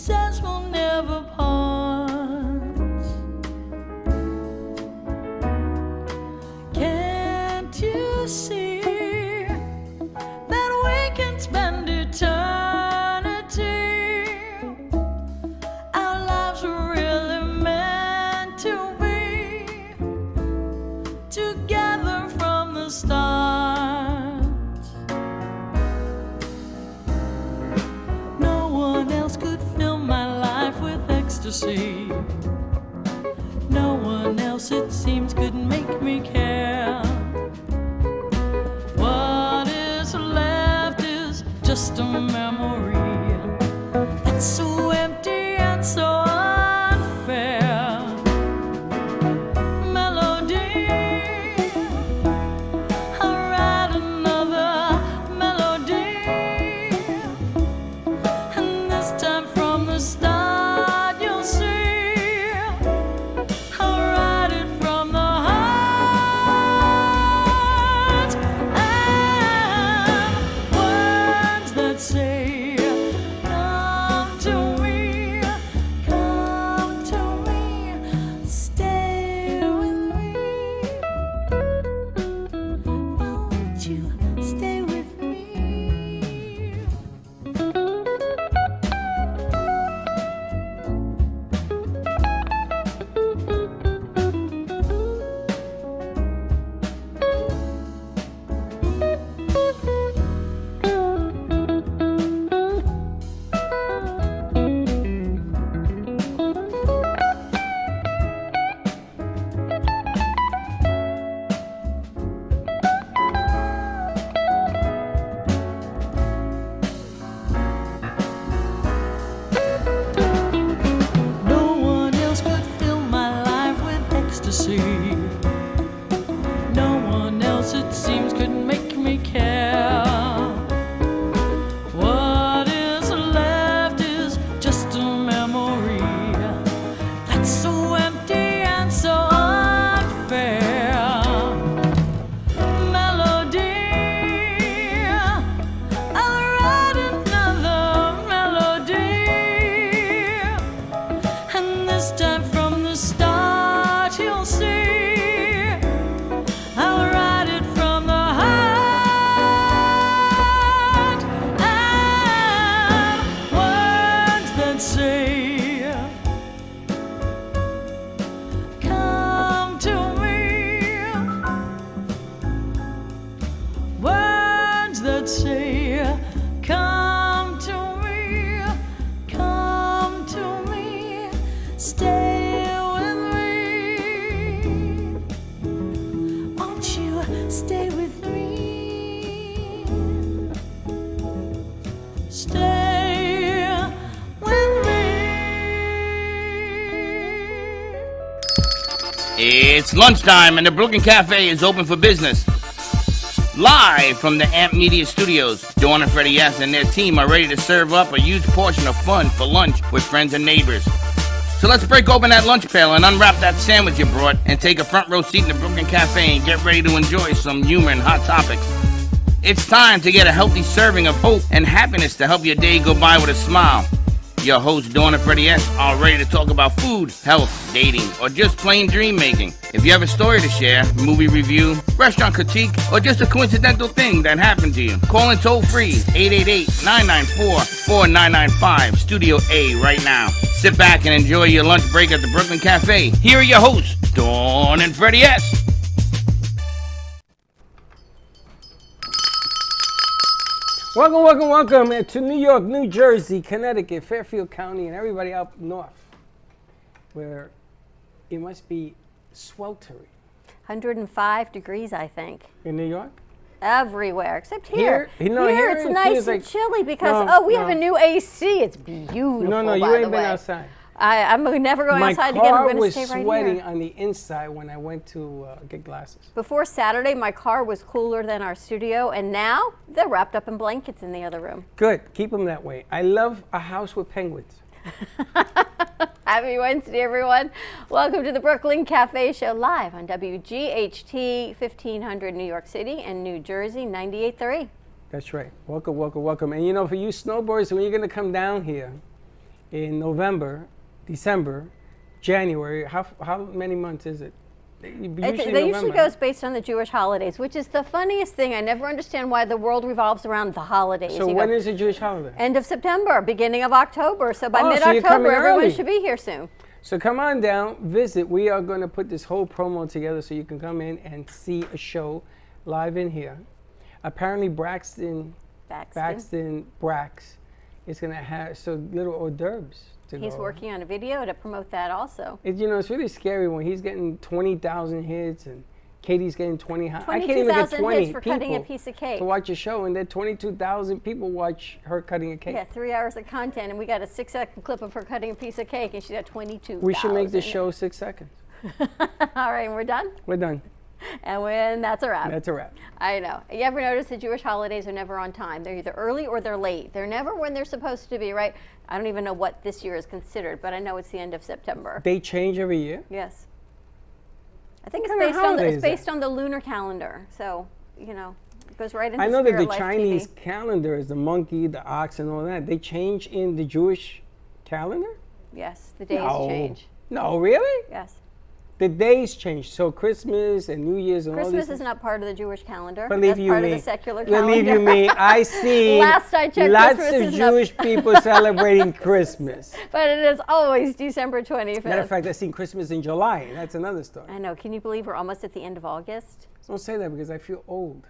says we'll never part. Can't you see that we can spend eternity? Our lives were really meant to be together from the start. No one else could fill my life with ecstasy. No one else, it seems, could make me care. What is left is just a memory that's so empty and so unfair. Melody, I'll write another melody, and this time from the start you'll see I'll write it from the heart. And words that say, come to me, stay with me. Won't you stay with me? No one else could fill my life with ecstasy. No one else, it seems, could make me care. What is left is just a memory that's so empty and so unfair. Melody, I'll write another melody, and this time from the start you'll see I'll write it from the heart. And words that say, come to me. Words that say, come to me, stay with me. Won't you stay with me? Stay with me. It's lunchtime and the Brooklyn Cafe is open for business. Live from the Amp Media Studios, Dawn and Freddie S. and their team are ready to serve up a huge portion of fun for lunch with friends and neighbors. So let's break open that lunch pail and unwrap that sandwich you brought and take a front row seat in the Brooklyn Cafe and get ready to enjoy some humor and hot topics. It's time to get a healthy serving of hope and happiness to help your day go by with a smile. Your hosts, Dawn and Freddie S., are ready to talk about food, health, dating, or just plain dream making. If you have a story to share, movie review, restaurant critique, or just a coincidental thing that happened to you, call in toll free 888-994-4995, Studio A right now. Sit back and enjoy your lunch break at the Brooklyn Cafe. Here are your hosts, Dawn and Freddie S. Welcome to New York, New Jersey, Connecticut, Fairfield County, and everybody up north, where it must be sweltering. 105 degrees, I think. In New York? Everywhere, except here. Here It's it nice feels and like- chilly because, No, we have no. a new AC. It's beautiful, No, you by ain't the been way. outside. I'm never going My outside again. I'm car going to was stay right sweating here. on the inside when I went to get glasses. Before Saturday, my car was cooler than our studio, and now they're wrapped up in blankets in the other room. Good, keep them that way. I love a house with penguins. Happy Wednesday, everyone. Welcome to the Brooklyn Cafe Show live on WGHT 1500 New York City and New Jersey 98.3. That's right. Welcome. And you know, for you snowboarders, when you're going to come down here, in November, December, January. How many months is it? They usually goes based on the Jewish holidays, which is the funniest thing. I never understand why the world revolves around the holidays. So when is the Jewish holiday? End of September, beginning of October. So by Oh, so you're mid-October, coming everyone early. should be here soon. So come on down, visit. We are going to put this whole promo together so you can come in and see a show live in here. Apparently Brax is going to have little hors d'oeuvres to He's go. working on a video to promote that also. It's really scary when he's getting 20,000 hits and Katie's getting 20. I can't even get 22,000 20 hits for cutting a people piece of cake. to watch a show, and then 22,000 people watch her cutting a cake. Yeah, 3 hours of content, and we got a 6-second clip of her cutting a piece of cake, and she got 22,000. We should make this show 6 seconds. All right, and we're done? We're done. And that's a wrap. That's a wrap. I know. You ever notice the Jewish holidays are never on time? They're either early or they're late. They're never when they're supposed to be, right? I don't even know what this year is considered, but I know it's the end of September. They change every year? Yes. I think What kind of holiday it's is based that? on the lunar calendar. So, it goes right into I know that Spirit the Life Chinese TV. calendar is the monkey, the ox, and all that. They change in the Jewish calendar? Yes, the days No. change. No, really? Yes. The days change. So Christmas and New Year's and all Christmas these is not part of the Jewish calendar. Believe That's you part me. of the secular calendar. Believe you me. I see Last I checked, lots Christmas of is not- Jewish people celebrating Christmas. But it is always December 25th. Matter of fact, I've seen Christmas in July. That's another story. I know. Can you believe we're almost at the end of August? Don't say that because I feel old.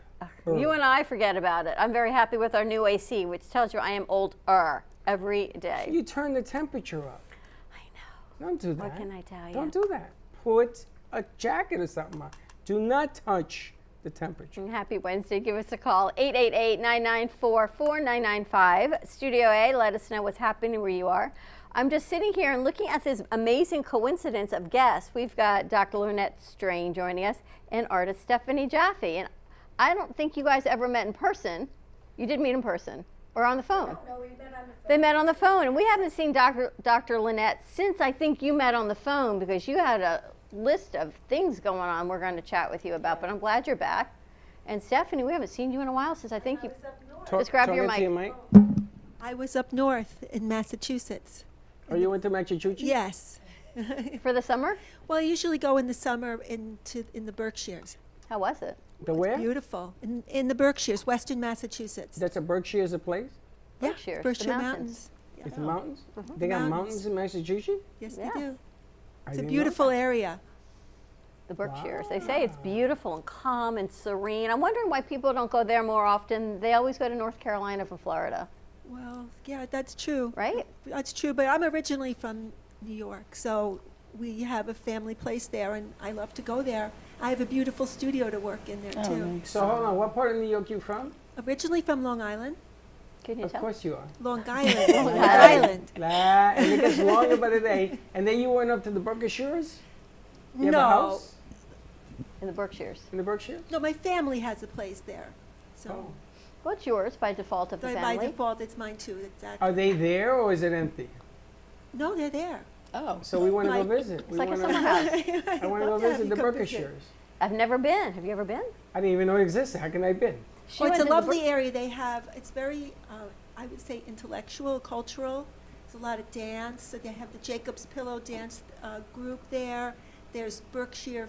You and I forget about it. I'm very happy with our new AC, which tells you I am older every day. You turn the temperature up. I know. Don't do that. What can I tell you? Don't do that. Put a jacket or something on. Do not touch the temperature. And happy Wednesday. Give us a call, 888-994-4995. Studio A, let us know what's happening where you are. I'm just sitting here and looking at this amazing coincidence of guests. We've got Dr. Lynette Strain joining us and artist Stephanie Jaffe. And I don't think you guys ever met in person. You did meet in person or on the phone? No, we met on the phone. They met on the phone, and we haven't seen Dr. Lynette since I think you met on the phone because you had a list of things going on we're going to chat with you about, but I'm glad you're back. And Stephanie, we haven't seen you in a while since I think you... Just grab your Talk into mic. I was up north in Massachusetts. Oh, you went to Massachusetts? Yes. For the summer? Well, I usually go in the summer in the Berkshires. How was it? The where? Beautiful. In the Berkshires, western Massachusetts. That's a Berkshire is a place? Yeah, Berkshires, the Berkshire mountains. Mountains. Yeah. It's the mountains? They got mountains Mountains. in Massachusetts? Yes, Yeah. they do. I It's a didn't know beautiful area. The Berkshires. They say it's beautiful and calm and serene. I'm wondering why people don't go there more often. They always go to North Carolina from Florida, Well, yeah, that's true. right? That's true, but I'm originally from New York, so we have a family place there, and I love to go there. I have a beautiful studio to work in there, too. So hold on, what part of New York you from? Originally from Long Island. Can you Of tell? course you are. Long Island. Long Island. And it gets longer by the day. And then you went up to the Berkshires? You have a No. house In the Berkshires. in the Berkshires? No, my family has a place there. So Oh. Well, it's yours by default of the by family. default, it's mine too. Exactly. Are they there or is it empty? No, they're there. Oh. So we want to go Like- visit. It's We like a wanna- summer house. I want to go Yeah, visit you the come visit. Berkshires. I've never been. Have you ever been? I didn't even know it existed. How can I been? She Well, it's went a to the lovely area. They have, it's very, I would say, intellectual, cultural. There's a lot of dance. So they have the Jacob's Pillow dance group there. There's Berkshire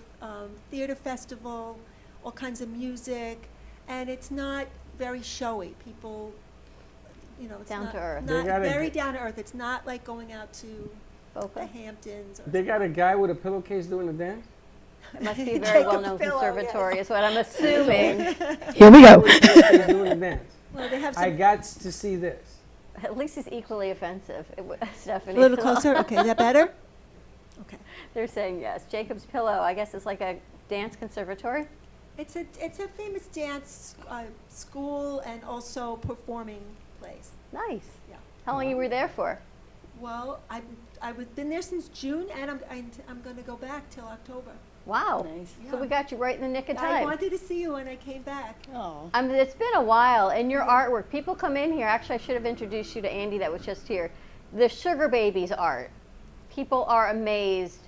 Theater Festival, all kinds of music. And it's not very showy. People, it's Down not, to earth. They not gotta very get- down to earth. It's not like going out to the Boca? Hamptons. Or They got a guy with a pillowcase doing the dance? It must be a very Jacob's well-known Pillow, conservatory is what I'm assuming. Here we go. Pillowcase doing the dance. well, they have I some, got to see this. At least it's equally offensive, Stephanie. a little closer. Okay, is that better? Okay. They're saying yes. Jacob's Pillow, I guess it's like a dance conservatory. It's a famous dance school and also performing place. Nice. Yeah. How long you were there for? Well, I've been there since June, and I'm going to go back till October. Wow. So Yeah. we got you right in the nick of I time. wanted to see you when I came back. It's been a while, and your artwork. People come in here. Actually, I should have introduced you to Andy that was just here. The Sugar Babies art. People are amazed.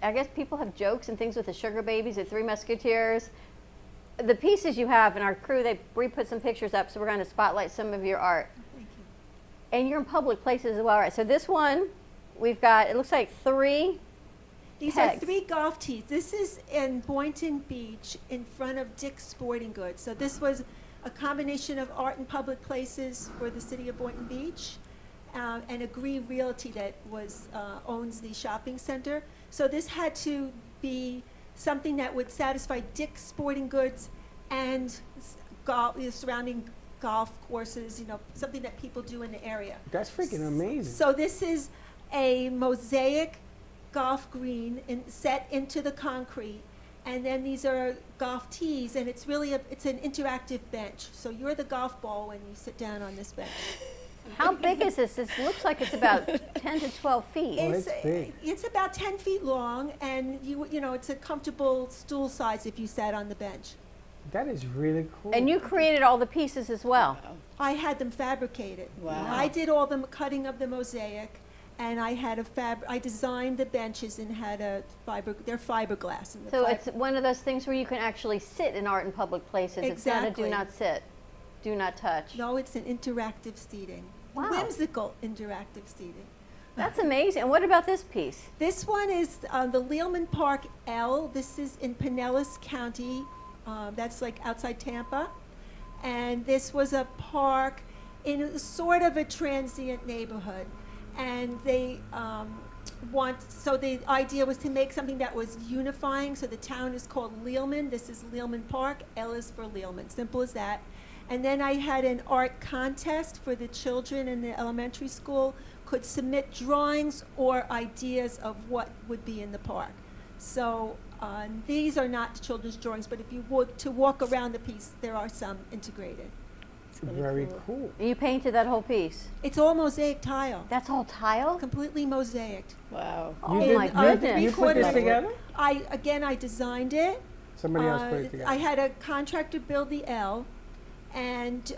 I guess people have jokes and things with the Sugar Babies, the Three Musketeers. The pieces you have in our crew, we put some pictures up, so we're going to spotlight some of your art. Thank you. And you're in public places as well, right? So this one, we've got, it looks like 3. These Pegs. are 3 golf tees. This is in Boynton Beach in front of Dick's Sporting Goods. So this was a combination of art and public places for the city of Boynton Beach, and Agree Realty that owns the shopping center. So this had to be something that would satisfy Dick's Sporting Goods and surrounding golf courses, something that people do in the area. That's freaking amazing. So this is a mosaic golf green set into the concrete, and then these are golf tees, and it's really it's an interactive bench. So you're the golf ball when you sit down on this bench. How big is this? This looks like it's about 10 to 12 feet. Oh, it's big. It's about 10 feet long, and it's a comfortable stool size if you sat on the bench. That is really cool. And you created all the pieces as well. I had them fabricated. Wow. I did all the cutting of the mosaic, and I had I designed the benches and had they're fiberglass. And So it's one of those things where you can actually sit in art in public places. It's not a Exactly. do not sit, do not touch. No, it's an interactive seating. Wow. Whimsical interactive seating. That's amazing. And what about this piece? This one is the Lealman Park L. This is in Pinellas County. That's like outside Tampa. And this was a park in sort of a transient neighborhood. And they so the idea was to make something that was unifying. So the town is called Lealman. This is Lealman Park. L is for Lealman. Simple as that. And then I had an art contest for the children in the elementary school could submit drawings or ideas of what would be in the park. So these are not children's drawings, but if you would to walk around the piece, there are some integrated. Very cool. You painted that whole piece. It's all mosaic tile, That's all tile? completely mosaicked. Wow. Oh did- my you- goodness. You put this Three-quarters- together? I designed it. Somebody else put it together. I had a contractor build the L, and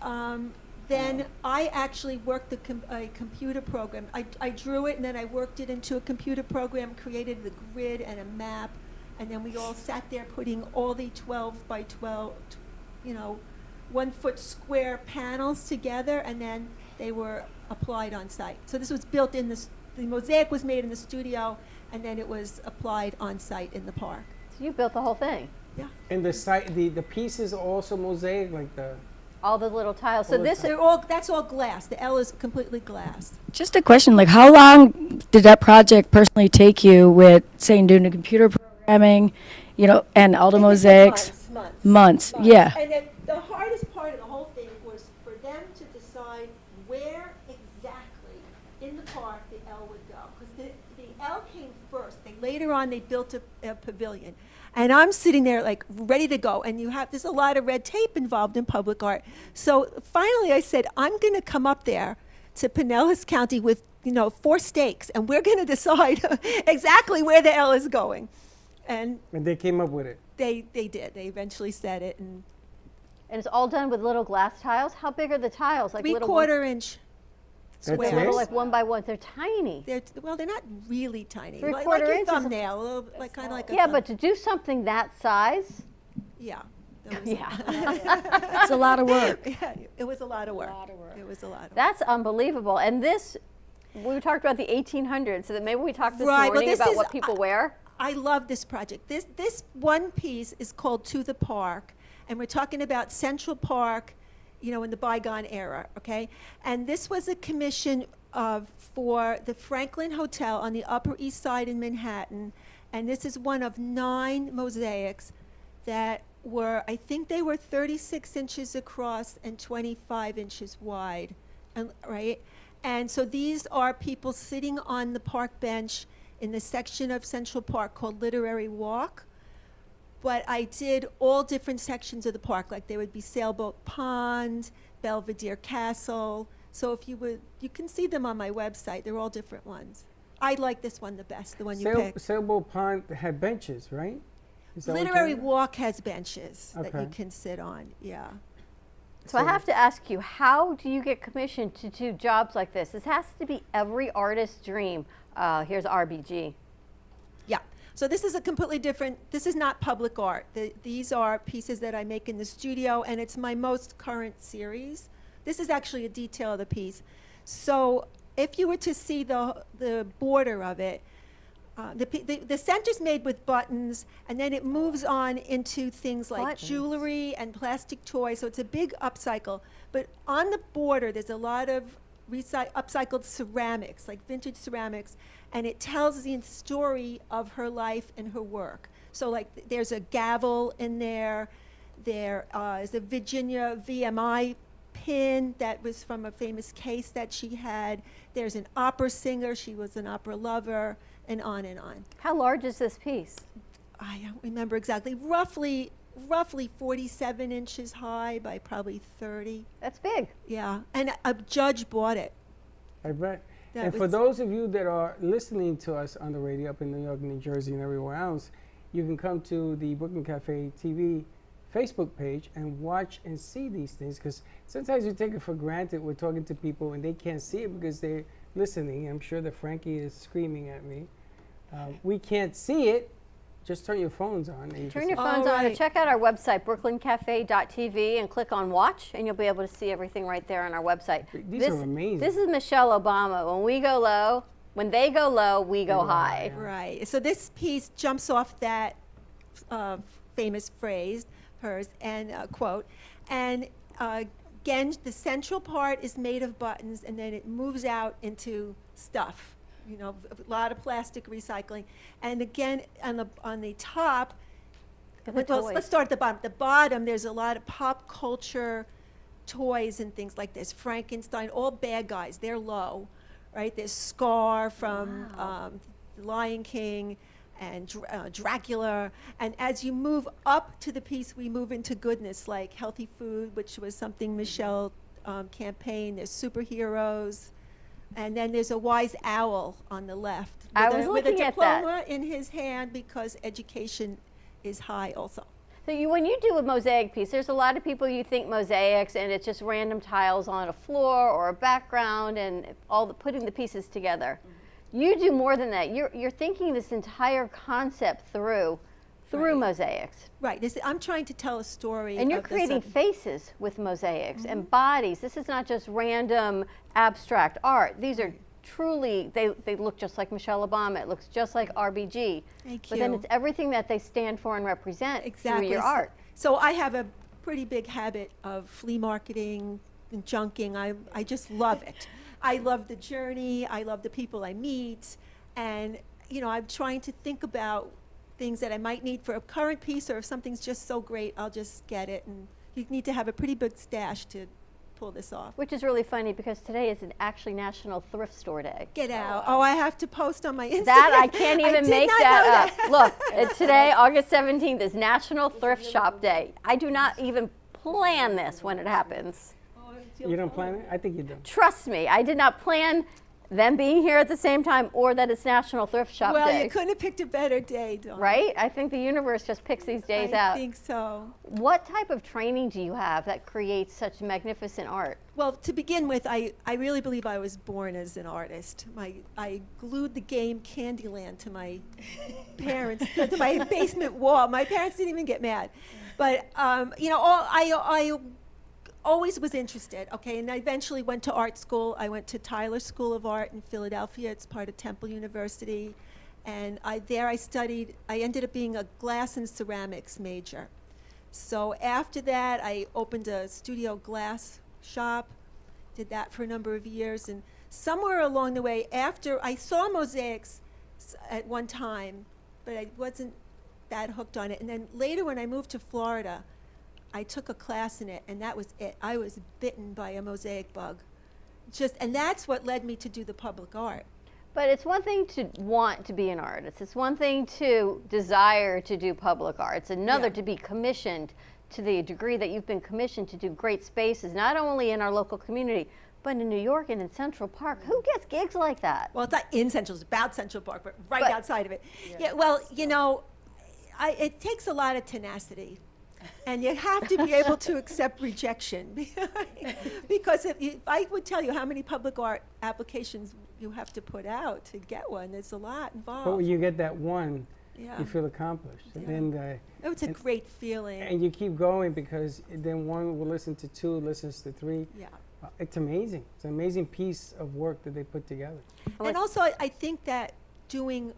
then I actually worked a computer program. I drew it, and then I worked it into a computer program, created the grid and a map, and then we all sat there putting all the 12 by 12, 1 foot square panels together, and then they were applied on site. So this was built in the mosaic was made in the studio, and then it was applied on site in the park. So you built the whole thing. Yeah. And the pieces are also mosaic, like the. All the little tiles. So All the this tiles. That's all glass. The L is completely glass. Just a question, like how long did that project personally take you with, say, doing the computer programming, and all the mosaics? Months, yeah. And then the hardest part of the whole thing was for them to decide where exactly in the park the L would go. Because the L came first. Later on, they built a pavilion. And I'm sitting there like ready to go. And there's a lot of red tape involved in public art. So finally I said, I'm going to come up there to Pinellas County with, 4 stakes. And we're going to decide exactly where the L is going. And And they came up with it. they did. They eventually said it. And and it's all done with little glass tiles. How big are the tiles? Like little 3/4 inch That's square. it? little like 1 by 1. They're tiny. They're not really tiny. 3/4 like your inches. thumbnail, a little, like kind of like a Yeah, thumb. but to do something that size, yeah. That was- yeah. It's a lot of work. Yeah, it was a lot of work. It was a lot of work. That's unbelievable. And this, we talked about the 1800s, so that maybe we talked this Right, well, morning this about is- what people wear. I love this project. This one piece is called To the Park, and we're talking about Central Park, in the bygone era, okay? And this was a commission for the Franklin Hotel on the Upper East Side in Manhattan, and this is one of 9 mosaics that were, I think they were 36 inches across and 25 inches wide, right? And so these are people sitting on the park bench in the section of Central Park called Literary Walk. But I did all different sections of the park, like there would be Sailboat Pond, Belvedere Castle. So if you can see them on my website. They're all different ones. I like this one the best, the one you picked. Sailboat Pond had benches, right? Is that what you're Literary talking Walk has benches that you Okay. can sit on, yeah. So I have to ask you, how do you get commissioned to do jobs like this? This has to be every artist's dream. Here's RBG. Yeah, so this is a completely different, this is not public art. These are pieces that I make in the studio, and it's my most current series. This is actually a detail of the piece. So if you were to see the border of it, the center's made with buttons, and then it moves on into things like Buttons. jewelry and plastic toys. So it's a big upcycle. But on the border, there's a lot of upcycled ceramics, like vintage ceramics, and it tells the story of her life and her work. So like there's a gavel in there. There is a Virginia VMI pin that was from a famous case that she had. There's an opera singer. She was an opera lover, and on and on. How large is this piece? I don't remember exactly. Roughly 47 inches high by probably 30. That's big. Yeah, and a judge bought it. I bet. That And for was- those of you that are listening to us on the radio up in New York, New Jersey, and everywhere else, you can come to the Brooklyn Cafe TV Facebook page and watch and see these things, because sometimes we take it for granted. We're talking to people and they can't see it because they're listening. I'm sure that Frankie is screaming at me. We can't see it. Just turn your phones on. And you Turn can your see- phones on and right. check out our website, brooklyncafe.tv, and click on watch, and you'll be able to see everything right there on our website. These are amazing. This is Michelle Obama. When we go low, when they go low, we go high. Right. So this piece jumps off that famous phrase, hers, and quote. And again, the central part is made of buttons, and then it moves out into stuff. You know, a lot of plastic recycling. And again, on the top, The well, toys. let's start at the bottom. The bottom, there's a lot of pop culture toys and things like this. Frankenstein, all bad guys. They're low, right? There's Scar from The Lion King and Dracula. And as you move up to the piece, we move into goodness, like healthy food, which was something Michelle campaigned. There's superheroes. And then there's a wise owl on the left I was with a looking at that. diploma in his hand, because education is high also. So when you do a mosaic piece, there's a lot of people, you think mosaics and it's just random tiles on a floor or a background and putting the pieces together. You do more than that. You're thinking this entire concept through Right. mosaics. Right. I'm trying to tell a story. And you're of the creating sub- faces with mosaics and bodies. This is not just random abstract art. These are truly, they look just like Michelle Obama. It looks just like RBG. Thank But then you. it's everything that they stand for and represent Exactly. through your art. So I have a pretty big habit of flea marketing and junking. I just love it. I love the journey. I love the people I meet. And, you know, I'm trying to think about things that I might need for a current piece, or if something's just so great, I'll just get it. And you need to have a pretty big stash to pull this off. Which is really funny because today is actually National Thrift Store Day. Get out. Oh, I have to post on my Instagram. That I can't even did make not that know up. Look, today, August 17th, is National Thrift Shop Day. I do not even plan this when it happens. You don't plan it? I think you do. Trust me, I did not plan them being here at the same time or that it's National Thrift Shop Well, Day. you couldn't have picked a better day, Dawn. Right? I think the universe just picks these days I out. think so. What type of training do you have that creates such magnificent art? Well, to begin with, I really believe I was born as an artist. I glued the game Candyland to my parents, to my basement wall. My parents didn't even get mad. But, you know, I always was interested, okay, and I eventually went to art school. I went to Tyler School of Art in Philadelphia. It's part of Temple University. And I ended up being a glass and ceramics major. So after that, I opened a studio glass shop, did that for a number of years. And somewhere along the way, after I saw mosaics at one time, but I wasn't that hooked on it. And then later when I moved to Florida, I took a class in it, and that was it. I was bitten by a mosaic bug. And that's what led me to do the public art. But it's one thing to want to be an artist. It's one thing to desire to do public art. It's another Yeah. to be commissioned to the degree that you've been commissioned to do great spaces, not only in our local community, but in New York and in Central Park. Who gets gigs like that? Well, it's not in Central, it's about Central Park, but right But- outside of it. Yeah, well, you know, it takes a lot of tenacity. And you have to be able to accept rejection. Because if I would tell you how many public art applications you have to put out to get one, there's a lot involved. But when you get that one, Yeah. you feel accomplished. Yeah. And then Oh, it's a great feeling. and you keep going, because then one will listen to two, listens to three. Yeah. It's amazing. It's an amazing piece of work that they put together. And also, I think that doing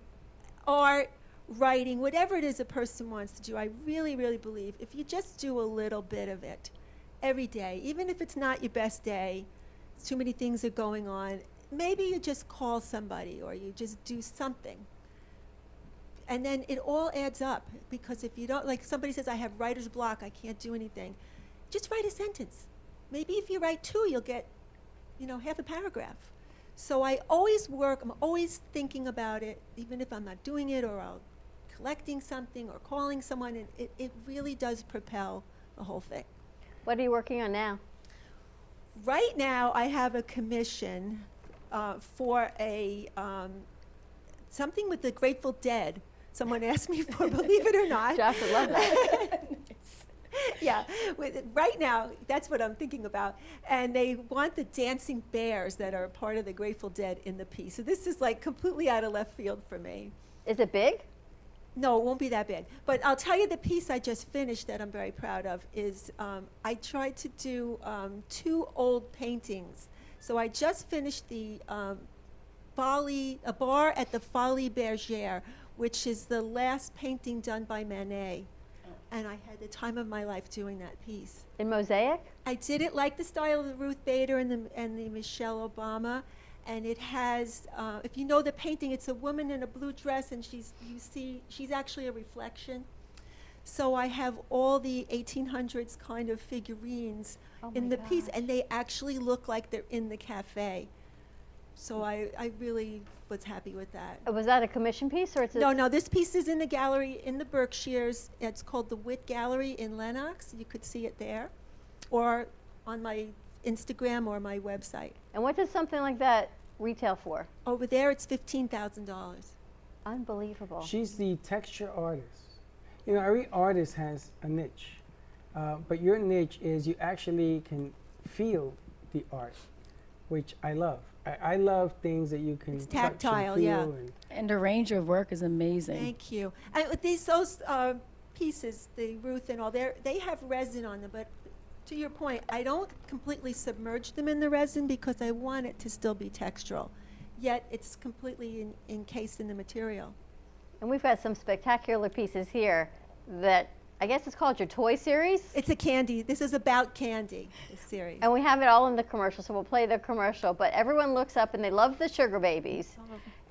art, writing, whatever it is a person wants to do, I really, really believe if you just do a little bit of it every day, even if it's not your best day, too many things are going on, maybe you just call somebody or you just do something. And then it all adds up, because if you don't, like somebody says, I have writer's block, I can't do anything, just write a sentence. Maybe if you write 2, you'll get, half a paragraph. So I always work, I'm always thinking about it, even if I'm not doing it or I'm collecting something or calling someone, and it really does propel the whole thing. What are you working on now? Right now, I have a commission for a something with the Grateful Dead. Someone asked me for, believe it or not. Josh would love that. Yeah, right now, that's what I'm thinking about. And they want the dancing bears that are part of the Grateful Dead in the piece. So this is like completely out of left field for me. Is it big? No, it won't be that big. But I'll tell you, the piece I just finished that I'm very proud of is I tried to do 2 old paintings. So I just finished the a bar at the Folies Bergère, which is the last painting done by Manet. And I had the time of my life doing that piece. In mosaic? I did it like the style of the Ruth Bader and the Michelle Obama. And it has, if you know the painting, it's a woman in a blue dress, and she's actually a reflection. So I have all the 1800s kind of figurines in the piece, and they actually look like they're in the cafe. So I really was happy with that. Was that a commission piece, or it's No, this piece is in the gallery in the Berkshires. It's called the Witt Gallery in Lenox. You could see it there, or on my Instagram or my website. And what does something like that retail for? Over there, it's $15,000. Unbelievable. She's the texture artist. Every artist has a niche, but your niche is you actually can feel the art, which I love. I love things that you can It's touch tactile, and feel. yeah. And And the range of work is amazing. Thank you. And with those pieces, the Ruth and all, they have resin on them, but to your point, I don't completely submerge them in the resin because I want it to still be textural, yet it's completely encased in the material. And we've got some spectacular pieces here that I guess it's called your toy series. It's a candy. This is about candy, this series. And we have it all in the commercial, so we'll play the commercial. But everyone looks up and they love the sugar babies.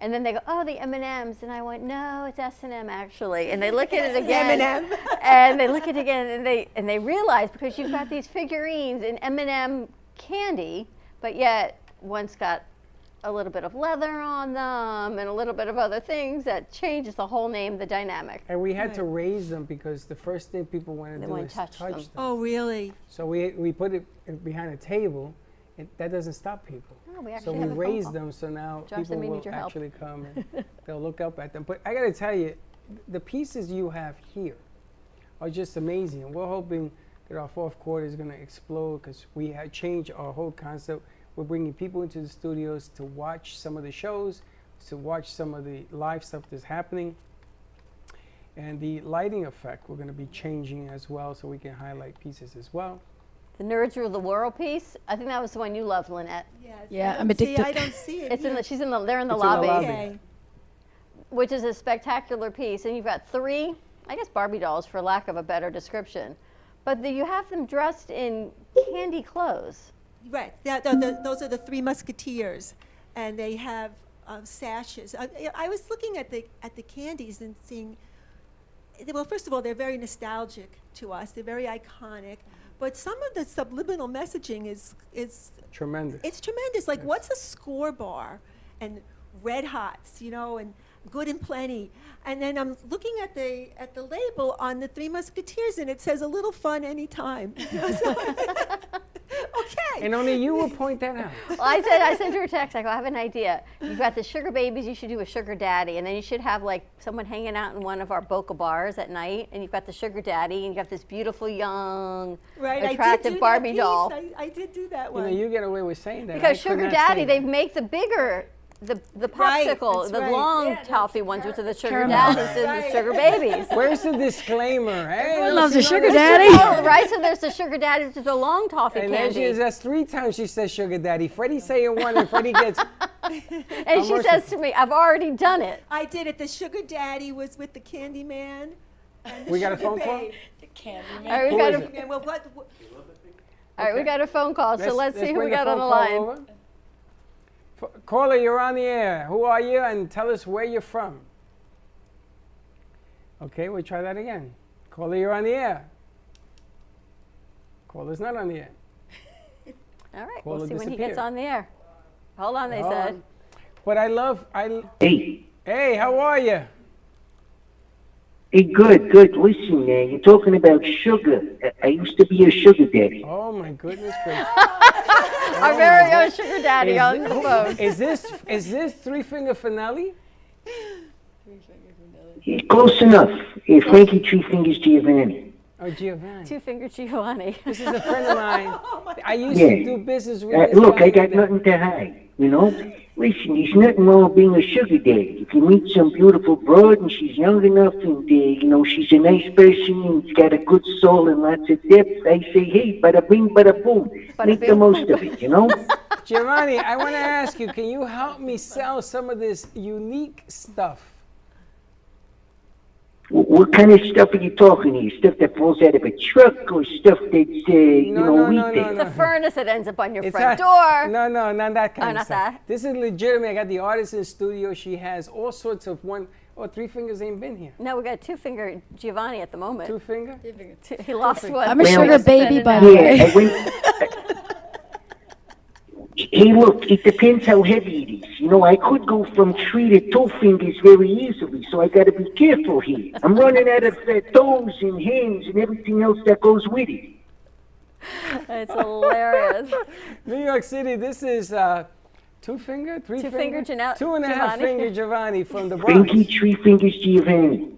And then they go, oh, the M&Ms. And I went, no, it's S&M actually. And they look at it again. M&M. And they look at it again, and they realize, because you've got these figurines in M&M candy, but yet one's got a little bit of leather on them and a little bit of other things that changes the whole name, the dynamic. And we had to raise them because the first thing people want to They do wanna is touch touch them. them. Oh, really? So we put it behind a table, and that doesn't stop people. Oh, we So actually we have a phone raise call. them, so now Josh people said we need will your help. actually come and they'll look up at them. But I got to tell you, the pieces you have here are just amazing. And we're hoping that our fourth quarter is going to explode because we have changed our whole concept. We're bringing people into the studios to watch some of the shows, to watch some of the live stuff that's happening. And the lighting effect, we're going to be changing as well so we can highlight pieces as well. The Nerds Rule the World piece, I think that was the one you loved, Lynette. Yes. Yeah, I I'm don't see- addicted. I don't see it. It's in here. the, she's in the, they're in the It's in the lobby, lobby. Okay. which is a spectacular piece. And you've got 3, I guess, Barbie dolls, for lack of a better description. But you have them dressed in candy clothes. Right. Those are the 3 Musketeers, and they have sashes. I was looking at the candies and seeing. Well, first of all, they're very nostalgic to us. They're very iconic. But some of the subliminal messaging is Tremendous. it's tremendous. Like, Yes. what's a score bar? And Red Hots, and Good and Plenty. And then I'm looking at the label on the 3 Musketeers, and it says a little fun anytime. Okay. And only you will point that out. Well, I sent her a text. I go, I have an idea. You've got the sugar babies. You should do a sugar daddy, and then you should have like someone hanging out in one of our Boca bars at night. And you've got the sugar daddy, and you've got this beautiful young, Right, attractive Barbie doll. I did do that You one. you get away with saying that. Because I could sugar not daddy, say they that. make the bigger the Right, popsicle, that's the right. long toffee ones, which are the sugar Caramel. daddies and the sugar babies. Where's the disclaimer? Hey, Everyone don't loves you a know sugar that? daddy. Oh, right. So there's the sugar daddies, which is a long toffee And then candy. that's 3 times she says sugar daddy. Freddie's saying 1 and Freddie gets. And she says to me, "I've already done it." I did it. The sugar daddy was with the candy man. And the We got a sugar phone call? babe. All right, we Who got is a, it? Yeah, well, all right, we got a phone call. So let's see who bring we got on the phone line. call over. Caller, you're on the air. Who are you? And tell us where you're from. Okay, we'll try that again. Caller, you're on the air. Caller's not on the air. All right, Caller we'll see when he disappeared. gets on the air. Hold on, they Hold said. on. But Hey, hey, how are you? hey, good. Listen, you're talking about sugar. I used to be a sugar daddy. Oh my goodness gracious. Our very own sugar daddy Is on the phone. Is this Three Finger Finale? Close enough. Frankie Tree Fingers Giovanni. Oh, Giovanni. Two-finger Giovanni. This is a friend of mine. I used Yeah. to do business with this Look, guy I got that- nothing to hide, you know? Listen, there's nothing wrong with being a sugar daddy. If you meet some beautiful broad and she's young enough and, she's a nice person and she's got a good soul and lots of depth, I say, hey, bada bing, bada boom. Bada Make the bing. most of it, you know? Giovanni, I want to ask you, can you help me sell some of this unique stuff? What kind of stuff are you talking here? Stuff that falls out of a truck or stuff that's, No, wheat no, there? The furnace that ends up on your It's front a- door. No, not that kind Oh, of not stuff. that? This is legitimate. I got the artisan studio. She has all sorts of Three Fingers ain't been here. No, we got two-finger Giovanni at the moment. 2 finger? He lost one. I'm a Well, sugar baby, by the Yeah, way. I went. Hey, look, it depends how heavy it is. You know, I could go from 3 to 2 fingers very easily, so I got to be careful here. I'm running out of toes and hands and everything else that goes with it. It's hilarious. New York City, this is 2 finger, 3 Two-finger finger, Giovanni. 2.5 finger Giovanni from the Frankie Bronx. Tree Fingers Giovanni.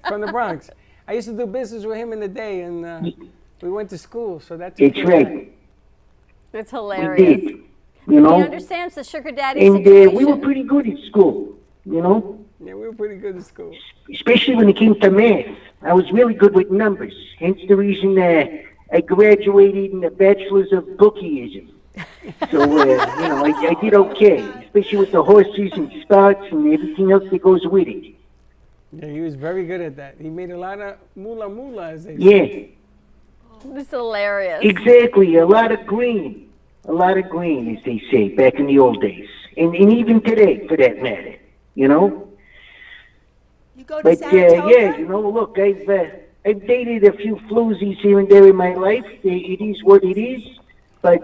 From the Bronx. I used to do business with him in the day, and we went to school, so that's It's right. It's We hilarious. did. You He know? understands the sugar daddy And situation. we were pretty good at school, you know? Yeah, we were pretty good in school. Especially when it came to math. I was really good with numbers. Hence the reason I graduated in a bachelor's of bookieism. So, I did okay, especially with the horses and starts and everything else that goes with it. Yeah, he was very good at that. He made a lot of moolah, as they say. Yeah, It's hilarious. exactly. A lot of green, as they say, back in the old days. And even today, for that matter, you know? You go to But, Saratoga? look, I've dated a few floozies here and there in my life. It is what it is. But,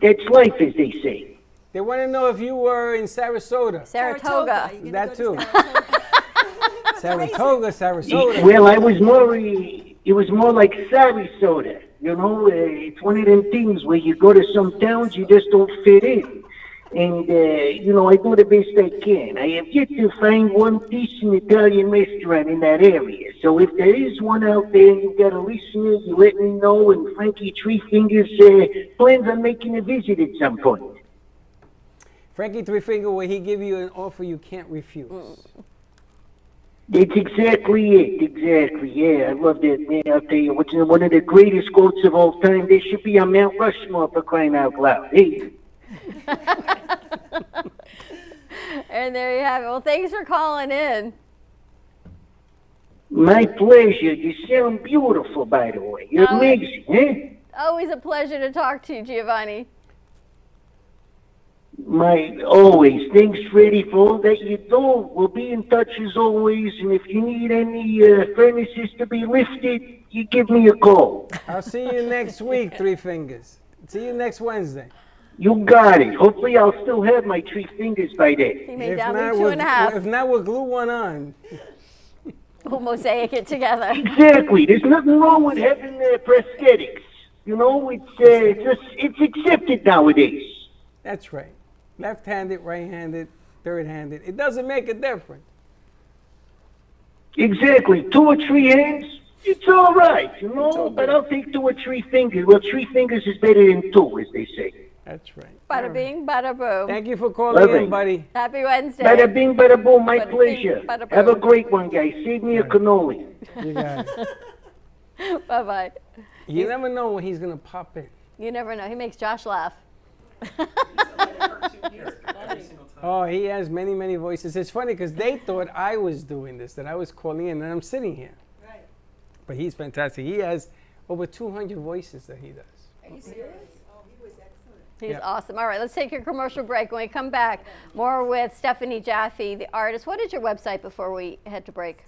that's life, as they say. They want to know if you were in Sarasota. Saratoga. You're gonna That go to too. Saratoga. Sarasota. Well, it was more like Sarasota. You know, it's one of them things where you go to some towns, you just don't fit in. And, I do the best I can. I have yet to find one decent Italian restaurant in that area. So if there is one out there and you've got a listener, you let me know. And Frankie Tree Fingers plans on making a visit at some point. Frankie Three Finger, will he give you an offer you can't refuse? That's exactly it. Exactly. Yeah, I love that, man. I'll tell you, what's one of the greatest quotes of all time? They should be on Mount Rushmore, for crying out loud. Hey. And there you have it. Well, thanks for calling in. My pleasure. You sound beautiful, by the way. You're Oh, amazing, eh? Always a pleasure to talk to you, Giovanni. Always. Thanks, Freddie, for all that you do. We'll be in touch as always. And if you need any furnaces to be lifted, you give me a call. I'll see you next week, Three Fingers. See you next Wednesday. You got it. Hopefully, I'll still have my 3 fingers by then. He made down me 2.5. If not, we'll glue one on. We'll mosaic it together. Exactly. There's nothing wrong with having prosthetics. You know, it's accepted nowadays. That's right. Left-handed, right-handed, third-handed. It doesn't make a difference. Exactly. 2 or 3 hands, it's all right, you know. But I'll take 2 or 3 fingers. Well, 3 fingers is better than 2, as they say. That's right. Bada bing, bada boom. Thank you for calling Lovely. in, buddy. Happy Wednesday. Bada bing, bada boom, my Bada bing, pleasure. bada Have a boom. great one, guys. Save me a cannoli. You got it. Bye-bye. You never know when he's going to pop in. You never know. He makes Josh laugh. Oh, he has many, many voices. It's funny because they thought I was doing this, that I was calling in, and I'm sitting here. Right. But he's fantastic. He has over 200 voices that he does. Are you serious? Oh, he was excellent. He's Yeah. awesome. All right, let's take a commercial break. When we come back, more with Stephanie Jaffe, the artist. What is your website before we head to break?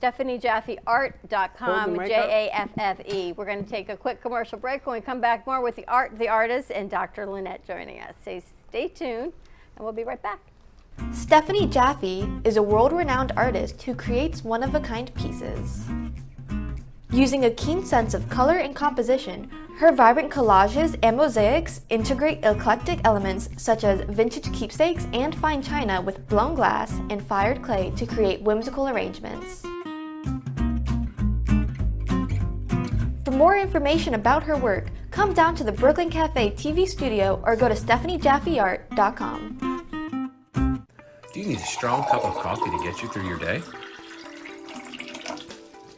StephanieJaffeArt.com. Hold the mic Jaffe. We're going to take a quick commercial break. When we come back, more with the artist, and Dr. Lynette joining us. Stay tuned, and we'll be right back. Stephanie Jaffe is a world-renowned artist who creates one-of-a-kind pieces. Using a keen sense of color and composition, her vibrant collages and mosaics integrate eclectic elements such as vintage keepsakes and fine china with blown glass and fired clay to create whimsical arrangements. For more information about her work, come down to the Brooklyn Cafe TV studio or go to StephanieJaffeArt.com. Do you need a strong cup of coffee to get you through your day?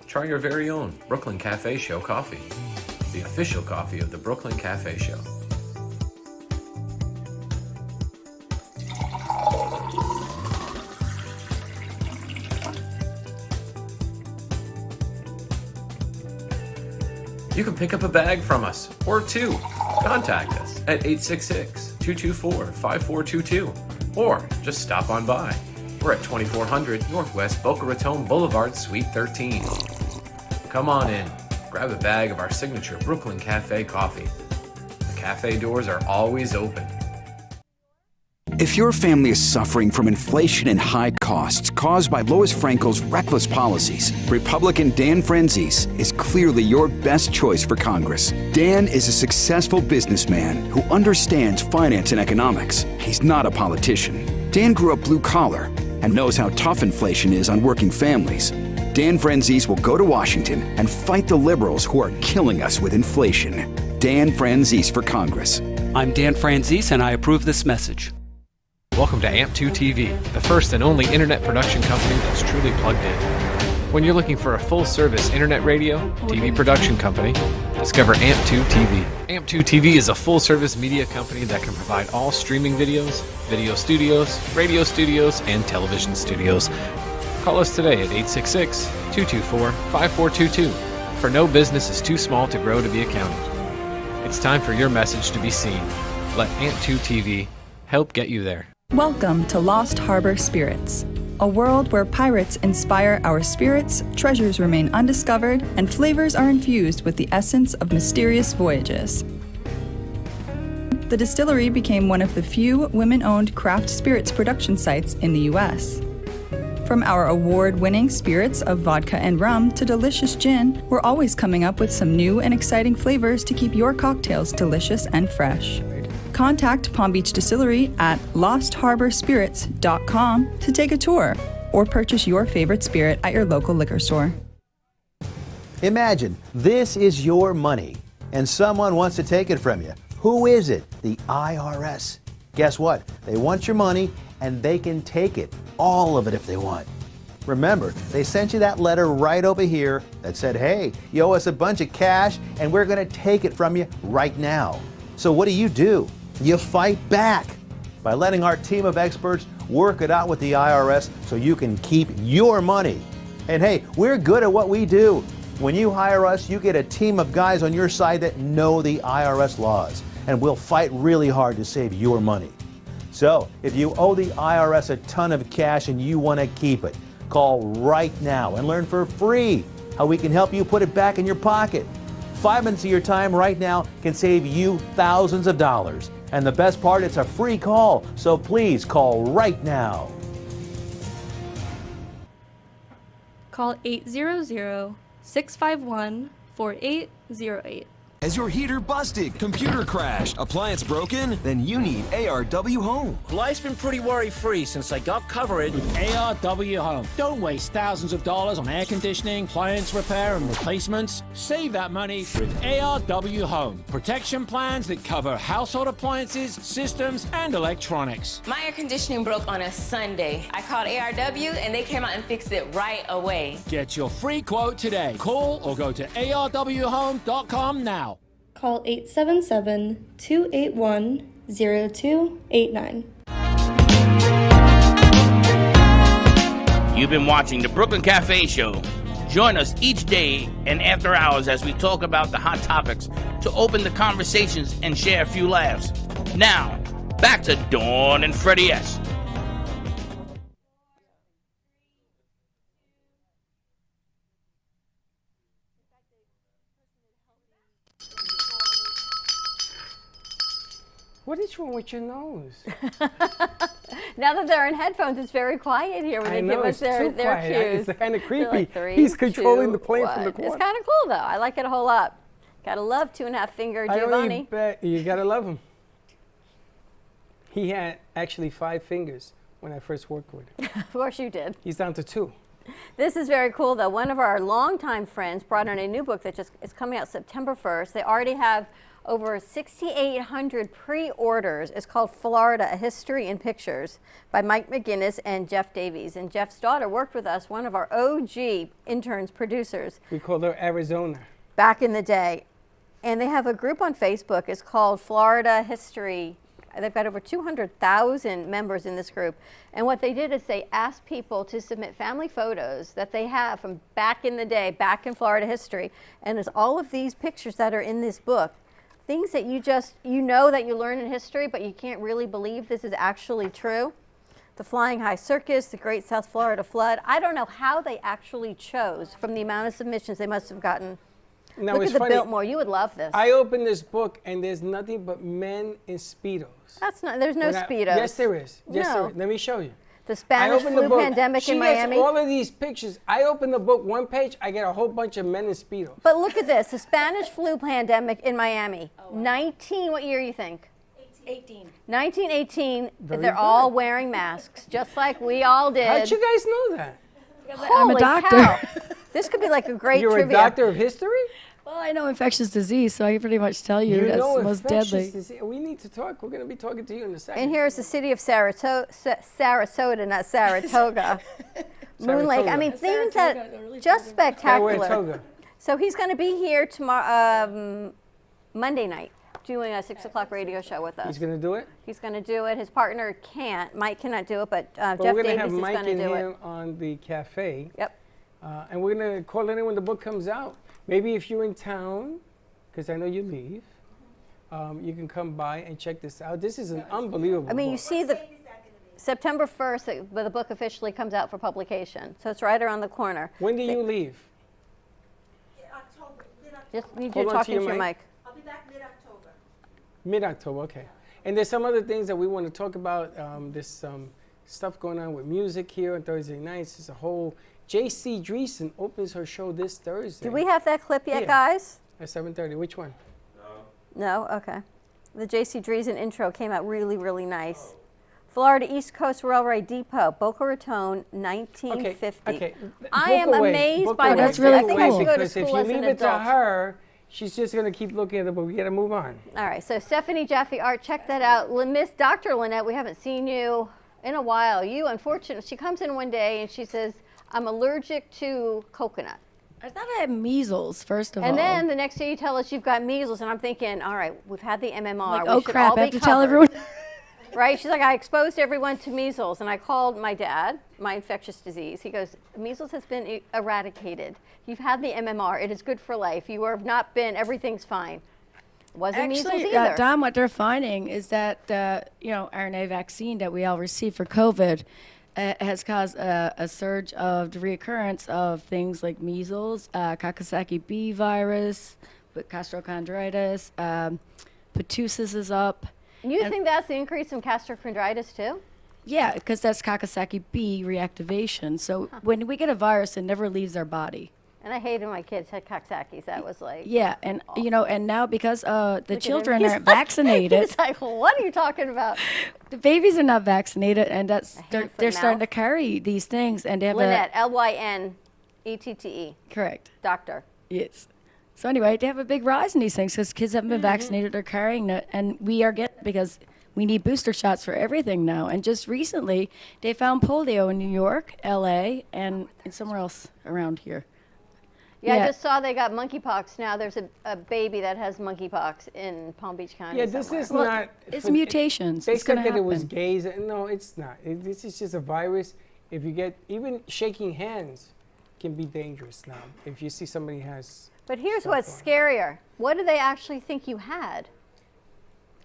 Try your very own Brooklyn Cafe Show coffee, the official coffee of the Brooklyn Cafe Show. You can pick up a bag from us, or two. Contact us at 866-224-5422, or just stop on by. We're at 2400 Northwest Boca Raton Boulevard, Suite 13. Come on in, grab a bag of our signature Brooklyn Cafe coffee. The cafe doors are always open. If your family is suffering from inflation and high costs caused by Lois Frankel's reckless policies, Republican Dan Franzese is clearly your best choice for Congress. Dan is a successful businessman who understands finance and economics. He's not a politician. Dan grew up blue collar and knows how tough inflation is on working families. Dan Franzese will go to Washington and fight the liberals who are killing us with inflation. Dan Franzese for Congress. I'm Dan Franzese, and I approve this message. Welcome to AMP2 TV, the first and only internet production company that's truly plugged in. When you're looking for a full-service internet radio, TV production company, discover AMP2 TV. AMP2 TV is a full-service media company that can provide all streaming videos, video studios, radio studios, and television studios. Call us today at 866-224-5422, for no business is too small to grow to be accounted. It's time for your message to be seen. Let AMP2 TV help get you there. Welcome to Lost Harbor Spirits, a world where pirates inspire our spirits, treasures remain undiscovered, and flavors are infused with the essence of mysterious voyages. The distillery became one of the few women-owned craft spirits production sites in the U.S. From our award-winning spirits of vodka and rum to delicious gin, we're always coming up with some new and exciting flavors to keep your cocktails delicious and fresh. Contact Palm Beach Distillery at lostharborspirits.com to take a tour or purchase your favorite spirit at your local liquor store. Imagine this is your money and someone wants to take it from you. Who is it? The IRS. Guess what? They want your money and they can take it, all of it if they want. Remember, they sent you that letter right over here that said, hey, you owe us a bunch of cash and we're going to take it from you right now. So what do? You fight back by letting our team of experts work it out with the IRS so you can keep your money. And hey, we're good at what we do. When you hire us, you get a team of guys on your side that know the IRS laws, and we'll fight really hard to save your money. So if you owe the IRS a ton of cash and you want to keep it, call right now and learn for free how we can help you put it back in your pocket. 5 minutes of your time right now can save you thousands of dollars. And the best part, it's a free call, so please call right now. Call 800-651-4808. Has your heater busted, computer crashed, appliance broken? Then you need ARW Home. Life's been pretty worry-free since I got covered with ARW Home. Don't waste thousands of dollars on air conditioning, appliance repair, and replacements. Save that money with ARW Home. Protection plans that cover household appliances, systems, and electronics. My air conditioning broke on a Sunday. I called ARW and they came out and fixed it right away. Get your free quote today. Call or go to arwhome.com now. Call 877-281-0289. You've been watching the Brooklyn Cafe Show. Join us each day and after hours as we talk about the hot topics to open the conversations and share a few laughs. Now, back to Dawn and Freddie S. What is wrong with your nose? Now that they're in headphones, it's very quiet here when they give us their cues. It's kind of creepy. Like 3, He's controlling 2, the plane 1. from the corner. It's kind of cool, though. I like it a whole lot. Gotta love 2.5-finger Giovanni. You gotta love him. He had actually 5 fingers when I first worked with him. Of course you did. He's down to 2. This is very cool, though. One of our longtime friends brought in a new book that just is coming out September 1st. They already have over 6,800 pre-orders. It's called Florida, A History in Pictures by Mike McGinnis and Jeff Davies. And Jeff's daughter worked with us, one of our OG interns, producers. We called her Arizona. Back in the day. And they have a group on Facebook. It's called Florida History. They've got over 200,000 members in this group. And what they did is they asked people to submit family photos that they have from back in the day, back in Florida history. And there's all of these pictures that are in this book. Things that you know that you learn in history, but you can't really believe this is actually true. The Flying High Circus, the Great South Florida Flood. I don't know how they actually chose from the amount of submissions they must have gotten. Now, Look it's at the funny. Biltmore. You would love this. I opened this book and there's nothing but men in Speedos. That's not. There's no Speedos. Yes, there is. Yes, No. there is. Let me show you. The Spanish flu pandemic in Miami. She gets all of these pictures. I open the book, one page, I get a whole bunch of men in Speedos. But look at this, the Spanish flu pandemic in Miami. 19, what year you think? 1918, Very they're good. all wearing masks, just like we all did. How'd you guys know that? Holy I'm a doctor. cow. This could be like a great You're trivia. a doctor of history? Well, I know infectious disease, so I can pretty much tell you that's know the most infectious deadly. disease. We need to talk. We're going to be talking to you in a second. And here's the city of Sarasota, not Saratoga. Moon Lake. I mean, things that just spectacular. Toga. So he's going to be here tomorrow, Monday night, doing a 6 o'clock radio show with us. He's going to do it? He's going to do it. His partner can't. Mike cannot do it, but But Jeff we're going to Davies have is Mike going to and do him it. on the cafe. Yep. And we're going to call it in when the book comes out. Maybe if you're in town, because I know you leave, you can come by and check this out. This is an unbelievable I mean, you book. see the September 1st, the book officially comes out for publication. So it's right around the corner. When do you leave? October, mid-October. Just need you Hold to on talk to your into your mic. mic. I'll be back mid-October. Mid-October, okay. And there's some other things that we want to talk about. There's some stuff going on with music here on Thursday nights. There's a whole... J.C. Dreesen opens her show this Thursday. Do we have that clip yet, Yeah. guys? At 7:30. Which one? No? Okay. The J.C. Dreesen intro came out really, really nice. Florida East Coast Railway Depot, Boca Raton, 1950. Okay. I am amazed by That's this. really I think I cool. should go to Because if school you as an leave it to adult. her, she's just going to keep looking at it, but we got to move on. All right, so Stephanie Jaffe Art, check that out. Miss Dr. Lynette, we haven't seen you in a while. You, unfortunately, she comes in one day and she says, I'm allergic to coconut. I thought I had measles, first of all. And then the next day you tell us you've got measles, and I'm thinking, all right, we've had the MMR. Like, we oh should crap, all I have be to tell covered." everyone. Right? She's like, I exposed everyone to measles, and I called my dad, my infectious disease. He goes, measles has been eradicated. You've had the MMR. It is good for life. You have not been, everything's fine. Wasn't measles Actually, either. Dom, what they're finding is that RNA vaccine that we all received for COVID has caused a surge of the reoccurrence of things like measles, Coxsackie B virus, with gastrochondritis, pertussis is up. You think that's the increase in gastrochondritis too? Yeah, because that's Coxsackie B reactivation. So when we get a virus, it never leaves our body. And I hated my kids had Coxsackies. That was like Yeah, and you know, and now because the Look at him. children He's aren't like- vaccinated, He's like, what are you talking about? the babies are not vaccinated, and they're foot, starting to mouth. carry these things, and they have Lynette, Lynnette, correct. doctor. Yes. So anyway, they have a big rise in these things because kids haven't been vaccinated or carrying it, and we are getting because we need booster shots for everything now. And just recently, they found polio in New York, L.A., and somewhere else around here. Yeah, I just saw they got monkeypox now. There's a baby that has monkeypox in Palm Beach County. Yeah, this somewhere. is Well, not. it's for- mutations. They It's said gonna that it was happen. gays. No, it's not. This is just a virus. If you get even shaking hands, can be dangerous now. If you see somebody has But here's stuff what's on. scarier. What do they actually think you had?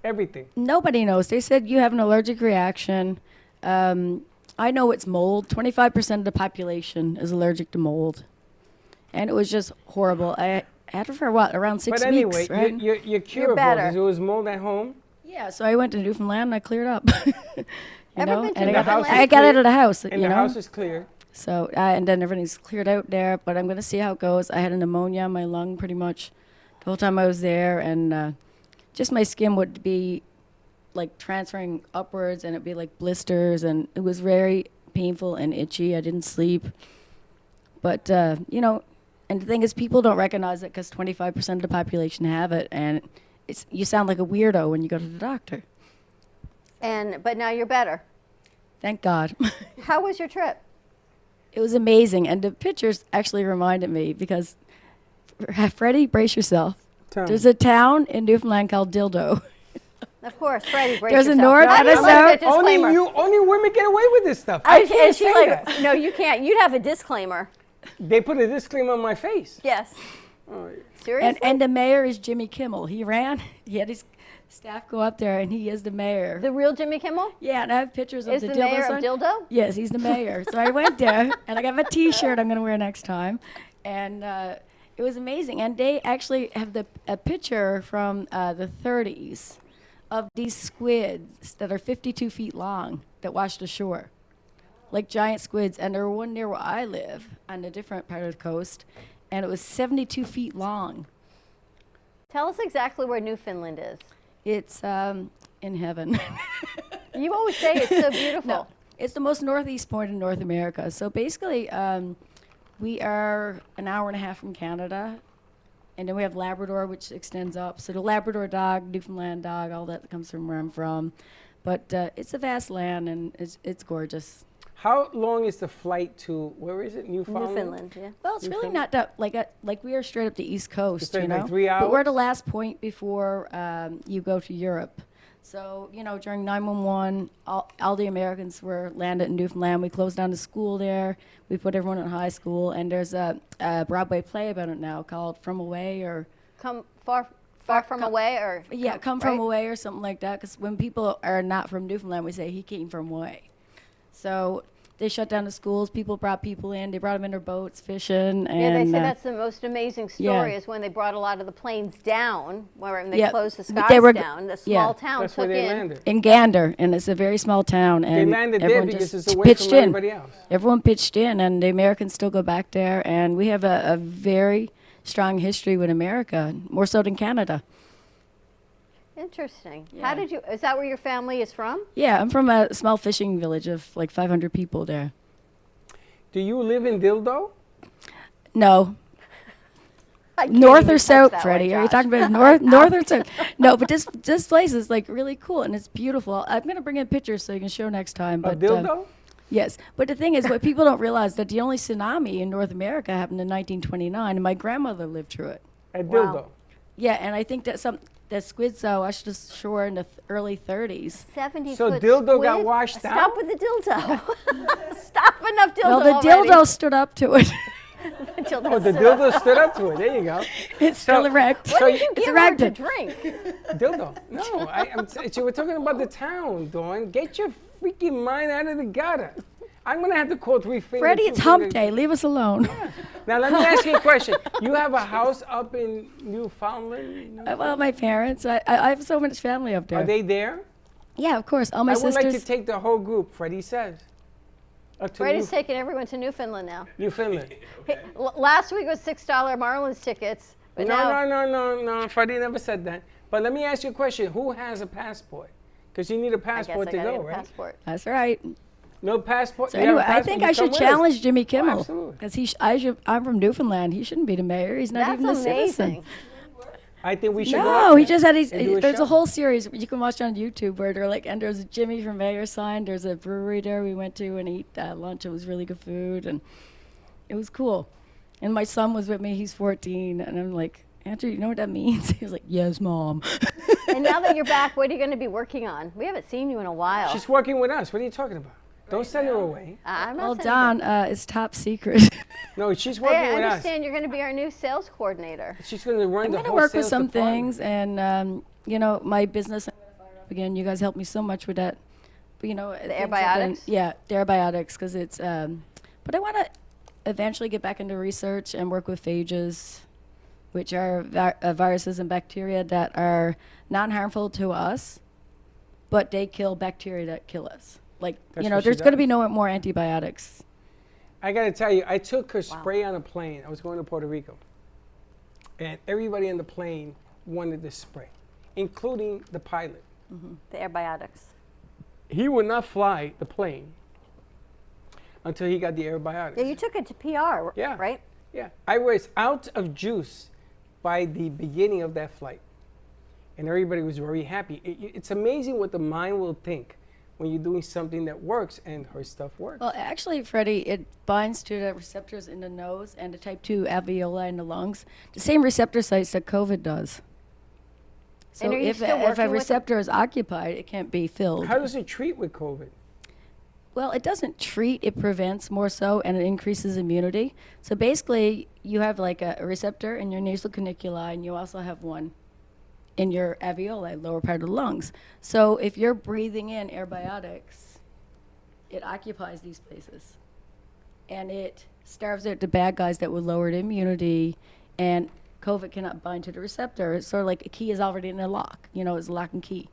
Everything. Nobody knows. They said you have an allergic reaction. I know it's mold. 25% of the population is allergic to mold. And it was just horrible. I had it for what, around 6 But anyway, weeks, right? you're curable better. because it was mold at home. Yeah, so I went to Newfoundland and I cleared up. you Ever know, been to and The house I is got out clear- of the house. And you the know? house is clear. So, and then everything's cleared out there, but I'm going to see how it goes. I had a pneumonia in my lung pretty much the whole time I was there, and just my skin would be like transferring upwards, and it'd be like blisters, and it was very painful and itchy. I didn't sleep. But, you know, and the thing is, people don't recognize it because 25% of the population have it, and you sound like a weirdo when you go to the doctor. But now you're better. Thank God. How was your trip? It was amazing, and the pictures actually reminded me because, Freddie, brace yourself. Tell There's me. a town in Newfoundland called Dildo. Of course, Freddie, brace There's a yourself. North I and a just wanted South. a disclaimer. Only women get away with this stuff. I- I can't and she's say like, that. no, you can't. You'd have a disclaimer. They put a disclaimer on my face. Yes. Oh, Seriously? And the mayor is Jimmy Kimmel. He ran. He had his staff go up there, and he is the mayor. The real Jimmy Kimmel? Yeah, and I have pictures of Is the the dildo mayor of sign. Dildo? Yes, he's the mayor. So I went there, and I got my T-shirt I'm going to wear next time, and it was amazing. And they actually have a picture from the 30s of these squids that are 52 feet long that washed ashore, like giant squids. And there were one near where I live on a different part of the coast, and it was 72 feet long. Tell us exactly where Newfoundland is. It's in heaven. You always say it's so beautiful. No, it's the most northeast point in North America. So basically, we are an hour and a half from Canada, and then we have Labrador, which extends up. So the Labrador dog, Newfoundland dog, all that comes from where I'm from. But it's a vast land, and it's gorgeous. How long is the flight to, where is it, Newfoundland? Newfoundland, yeah. Well, it's really not that, like we are straight up the East Coast, It's you like know? 3 But we're hours? the last point before you go to Europe. So, you know, during 9/11, all the Americans were landed in Newfoundland. We closed down the school there. We put everyone in high school. And there's a Broadway play about it now called From Away or... Come far from away, or Yeah, Come From right? Away or something like that. Because when people are not from Newfoundland, we say he came from away. So they shut down the schools. People brought people in. They brought them in their boats fishing. And, Yeah, they say that's the most amazing story yeah. is when they brought a lot of the planes down, when they Yeah, closed the but skies they were g- down. The yeah. small town That's where took they in. landed. in Gander, and it's a very small town. And landed there everyone because just it's away pitched from in. everybody else. Everyone pitched in, and the Americans still go back there. And we have a very strong history with America, more so than Canada. Interesting. Yeah. How did you? Is that where your family is from? Yeah, I'm from a small fishing village of like 500 people there. Do you live in Dildo? No. I can't North even or touch south, that Freddie? one, Are you Josh. talking about north or south? No, but this place is like really cool and it's beautiful. I'm gonna bring in pictures so you can show next time. A But dildo? yes, but the thing is, what people don't realize that the only tsunami in North America happened in 1929, and my grandmother lived through it. At Wow. Dildo. Yeah, and I think that squids washed ashore in the early 30s. 70 So foot dildo got squid? washed Stop out? with the dildo. Stop enough dildo Well, the already. dildo stood up to it. Dildo Oh, the stood up. dildo stood up to it. There you go. It's still erect. What did you It's give her to erected. drink? Dildo. No, we're talking about the town, Dawn. Get your freaking mind out of the gutter. I'm going to have to call 3 fingers. Freddie, it's hump day. Leave us alone. Now, let me ask you a question. You have a house up in Newfoundland? Well, my parents. I have so much family up there. Are they there? Yeah, of course. All my I would sisters. like to take the whole group, Freddie says. Freddie's taking everyone to Newfoundland now. Newfoundland. Last week was $6 Marlins tickets. But now, No. Freddie never said that. But let me ask you a question. Who has a passport? Because you need a passport to go, right? Passport. That's right. No passport. So You have a anyway, I passport, think you I should come with us. challenge Jimmy Kimmel absolutely. because I'm from Newfoundland. He shouldn't be the mayor. He's not That's even a citizen. amazing. I think we should go No, out he there just had and do there's show. a whole series you can watch on YouTube where they're like, and there's a Jimmy from Mayor sign. There's a brewery there we went to and eat lunch. It was really good food and it was cool. And my son was with me. He's 14, and I'm like, Andrew, you know what that means? He was like, yes, Mom. And now that you're back, what are you going to be working on? We haven't seen you in a while. She's working with us. What are you talking about? Don't send her away. I'm not Well, saying Don, it's top secret. No, she's that. working I with us. understand you're going to be our new sales coordinator. She's going to run I'm the going to whole work with sales some department. things, and you know, my business. I'm gonna fire up again. You guys helped me so much with that. But you know, The things have been- Airbiotics? Yeah, the Airbiotics, because it's. But I want to eventually get back into research and work with phages, which are viruses and bacteria that are non-harmful to us, but they kill bacteria that kill us. Like, That's you know, what she there's going to does. be no more antibiotics. I got to tell you, I took her spray on a plane. I was going to Puerto Rico. And everybody on the plane wanted this spray, including the pilot. The Airbiotics. He would not fly the plane until he got the Airbiotics. Yeah, you took it to PR, Yeah. right? Yeah, I was out of juice by the beginning of that flight, and everybody was very happy. It's amazing what the mind will think when you're doing something that works, and her stuff works. Well, actually, Freddie, it binds to the receptors in the nose and the type 2 alveoli in the lungs, the same receptor sites that COVID does. So And are you if still a working with receptor is occupied, it can't be filled. How does it treat with COVID? Well, it doesn't treat, it prevents more so, and it increases immunity. So basically, you have like a receptor in your nasal caniculi, and you also have one in your alveoli, lower part of the lungs. So if you're breathing in airbiotics, it occupies these places. And it starves out the bad guys that would lower the immunity, and COVID cannot bind to the receptor. It's sort of like a key is already in a lock, you know, it's a lock and key.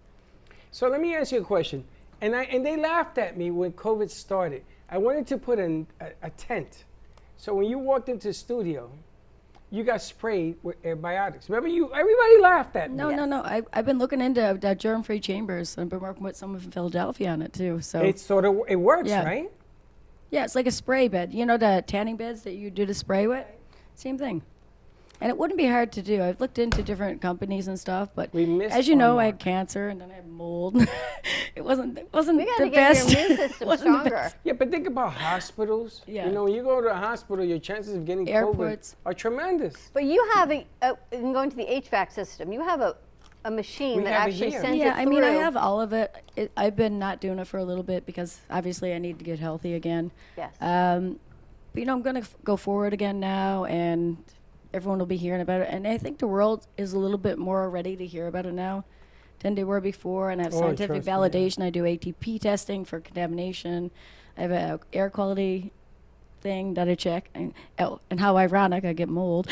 So let me ask you a question. And they laughed at me when COVID started. I wanted to put in a tent. So when you walked into the studio, you got sprayed with Airbiotics. Remember, everybody laughed at me. No. I've been looking into germ-free chambers. I've been working with someone from Philadelphia on it too. So It works, Yeah. right? yeah, it's like a spray bed. You know the tanning beds that you do the spray with? Same thing. And it wouldn't be hard to do. I've looked into different companies and stuff, but missed as you know, our I had cancer and then I had mold. it wasn't We the got to get best. your immune system Wasn't the stronger. best. Yeah, but think about hospitals. Yeah. You know, when you go to a hospital, your chances of getting Airports. COVID are tremendous. But you have in going to the HVAC system, you have a machine We that have it actually here. sends Yeah, it I mean, I through. have all of it. I've been not doing it for a little bit because obviously I need to get healthy again. Yes. But you know, I'm going to go forward again now, and everyone will be hearing about it. And I think the world is a little bit more ready to hear about it now than they were before. And I have Oh, scientific trust me, yeah. validation. I do ATP testing for contamination. I have a air quality thing that I check. And how ironic, I get mold.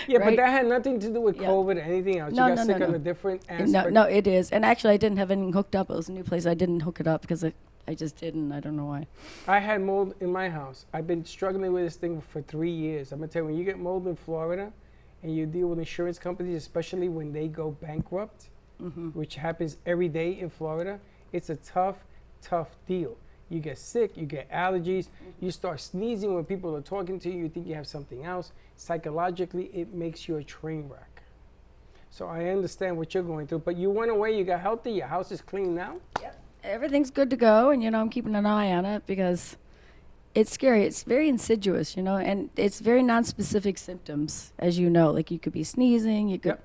Yeah, but Right? that had nothing to do with Yeah. COVID or anything else. No, you got no, sick no, on no. a different aspect. No, it is. And actually, I didn't have anything hooked up. It was a new place. I didn't hook it up because I just didn't. I don't know why. I had mold in my house. I've been struggling with this thing for 3 years. I'm gonna tell you, when you get mold in Florida, and you deal with insurance companies, especially when they go bankrupt, which happens every day in Florida, it's a tough deal. You get sick, you get allergies, you start sneezing when people are talking to you, you think you have something else. Psychologically, it makes you a train wreck. So I understand what you're going through, but you went away, you got healthy, your house is clean now? Everything's good to go, and I'm keeping an eye on it because it's scary. It's very insidious, and it's very non-specific symptoms, as you know. Like you could be sneezing, you could,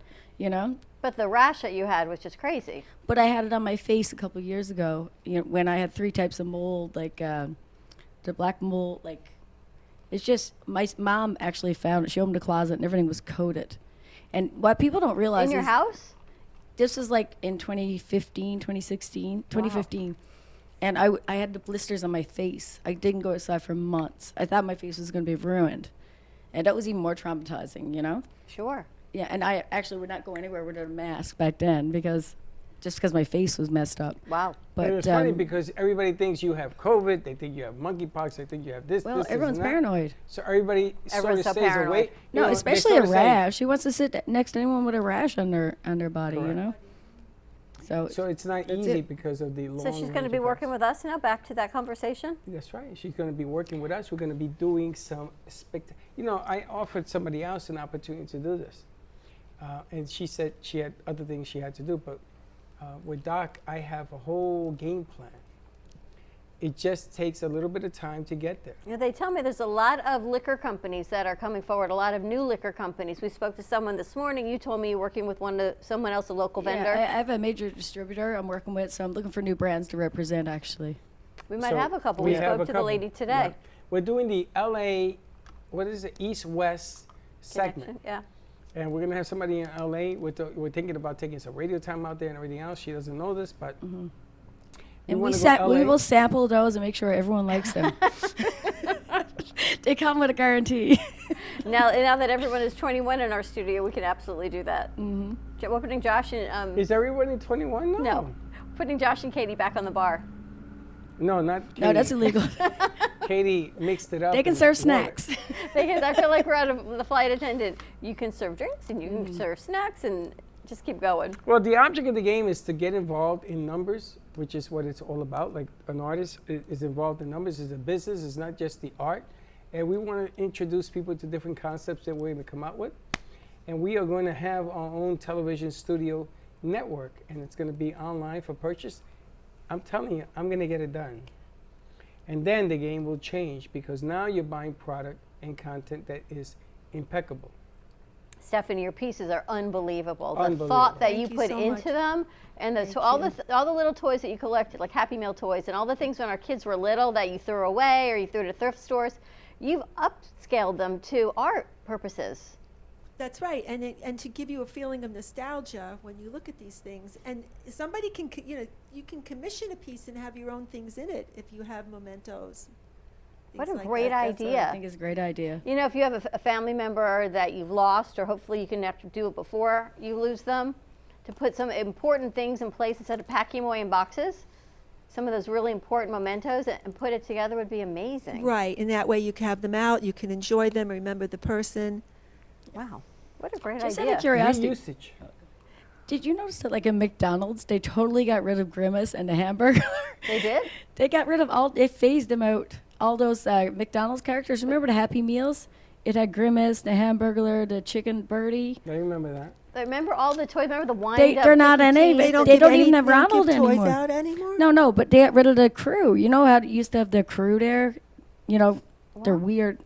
But the rash that you had was just crazy. But I had it on my face a couple of years ago, when I had 3 types of mold, like the black mold, like it's just, my mom actually found it. She opened the closet and everything was coated. And what people don't realize In your is house? this was like in 2015, 2015. And I had the blisters on my face. I didn't go outside for months. I thought my face was going to be ruined. And that was even more traumatizing, Sure. Yeah, and I actually would not go anywhere without a mask back then because just because my face was messed up. Wow. But and it's funny because everybody thinks you have COVID. They think you have monkeypox. They think you have this. well, this, everyone's and that. paranoid. So everybody Everyone's sort of so stays paranoid. away. You No, know, they especially sort a of say- rash. Who wants to sit next to anyone with a rash on their body? You Correct. know. So it's not that's easy it. because of the long. So she's going to be working with us now. Back to that conversation. That's right. She's going to be working with us. We're going to be doing some You know, I offered somebody else an opportunity to do this, and she said she had other things she had to do. But with Doc, I have a whole game plan. It just takes a little bit of time to get there. You know, they tell me there's a lot of liquor companies that are coming forward. A lot of new liquor companies. We spoke to someone this morning. You told me you're working with someone else, a local vendor. I have a major distributor I'm working with, so I'm looking for new brands to represent. Actually, We might So have a couple. We have spoke a to the couple. lady today. Yeah. We're doing the LA, what is it, East-West segment. Yeah. And we're going to have somebody in LA. We're thinking about taking some radio time out there and everything else. She doesn't know this, but and wanna go we LA. will sample those and make sure everyone likes them. They come with a guarantee. now that everyone is 21 in our studio, we can absolutely do that. We're putting Josh and Is everybody 21? no, putting Josh and Katie back on the bar. No, not Katie. No, that's illegal. Katie mixed it up. They can and serve wore it. snacks. Because I feel like we're out of the flight attendant. You can serve drinks and you can serve snacks and just keep going. Well, the object of the game is to get involved in numbers, which is what it's all about. Like an artist is involved in numbers. It's a business. It's not just the art. And we want to introduce people to different concepts that we're going to come out with. And we are going to have our own television studio network, and it's going to be online for purchase. I'm telling you, I'm going to get it done. And then the game will change because now you're buying product and content that is impeccable. Stephanie, your pieces are unbelievable. The Unbelievable. thought that Thank you you put so into much. them, and Thank all you. the little toys that you collected, like Happy Meal toys, and all the things when our kids were little that you threw away or you threw to thrift stores, you've upscaled them to art purposes. That's right, and to give you a feeling of nostalgia when you look at these things, and somebody can, you can commission a piece and have your own things in it if you have mementos. What a things like great that. idea. I think it's a great idea. You know, if you have a family member that you've lost, or hopefully you can actually do it before you lose them, to put some important things in place instead of packing them away in boxes, some of those really important mementos, and put it together would be amazing. Right, and that way you can have them out, you can enjoy them, remember the person. Wow, what a great Just out idea. of curiosity, Reusage. did you notice that, like in McDonald's, they totally got rid of Grimace and the hamburger? They did? They got rid of they phased them out. All those McDonald's characters. Remember the Happy Meals? It had Grimace, the Hamburglar, the Chicken Birdie. I remember that. Remember all the toys? Remember the wind-up? They're not Mickey any. Tees? They don't, give even have Ronald toys anymore. out anymore? No, but they got rid of the crew. You know how it used to have the crew there? You know, they're weird.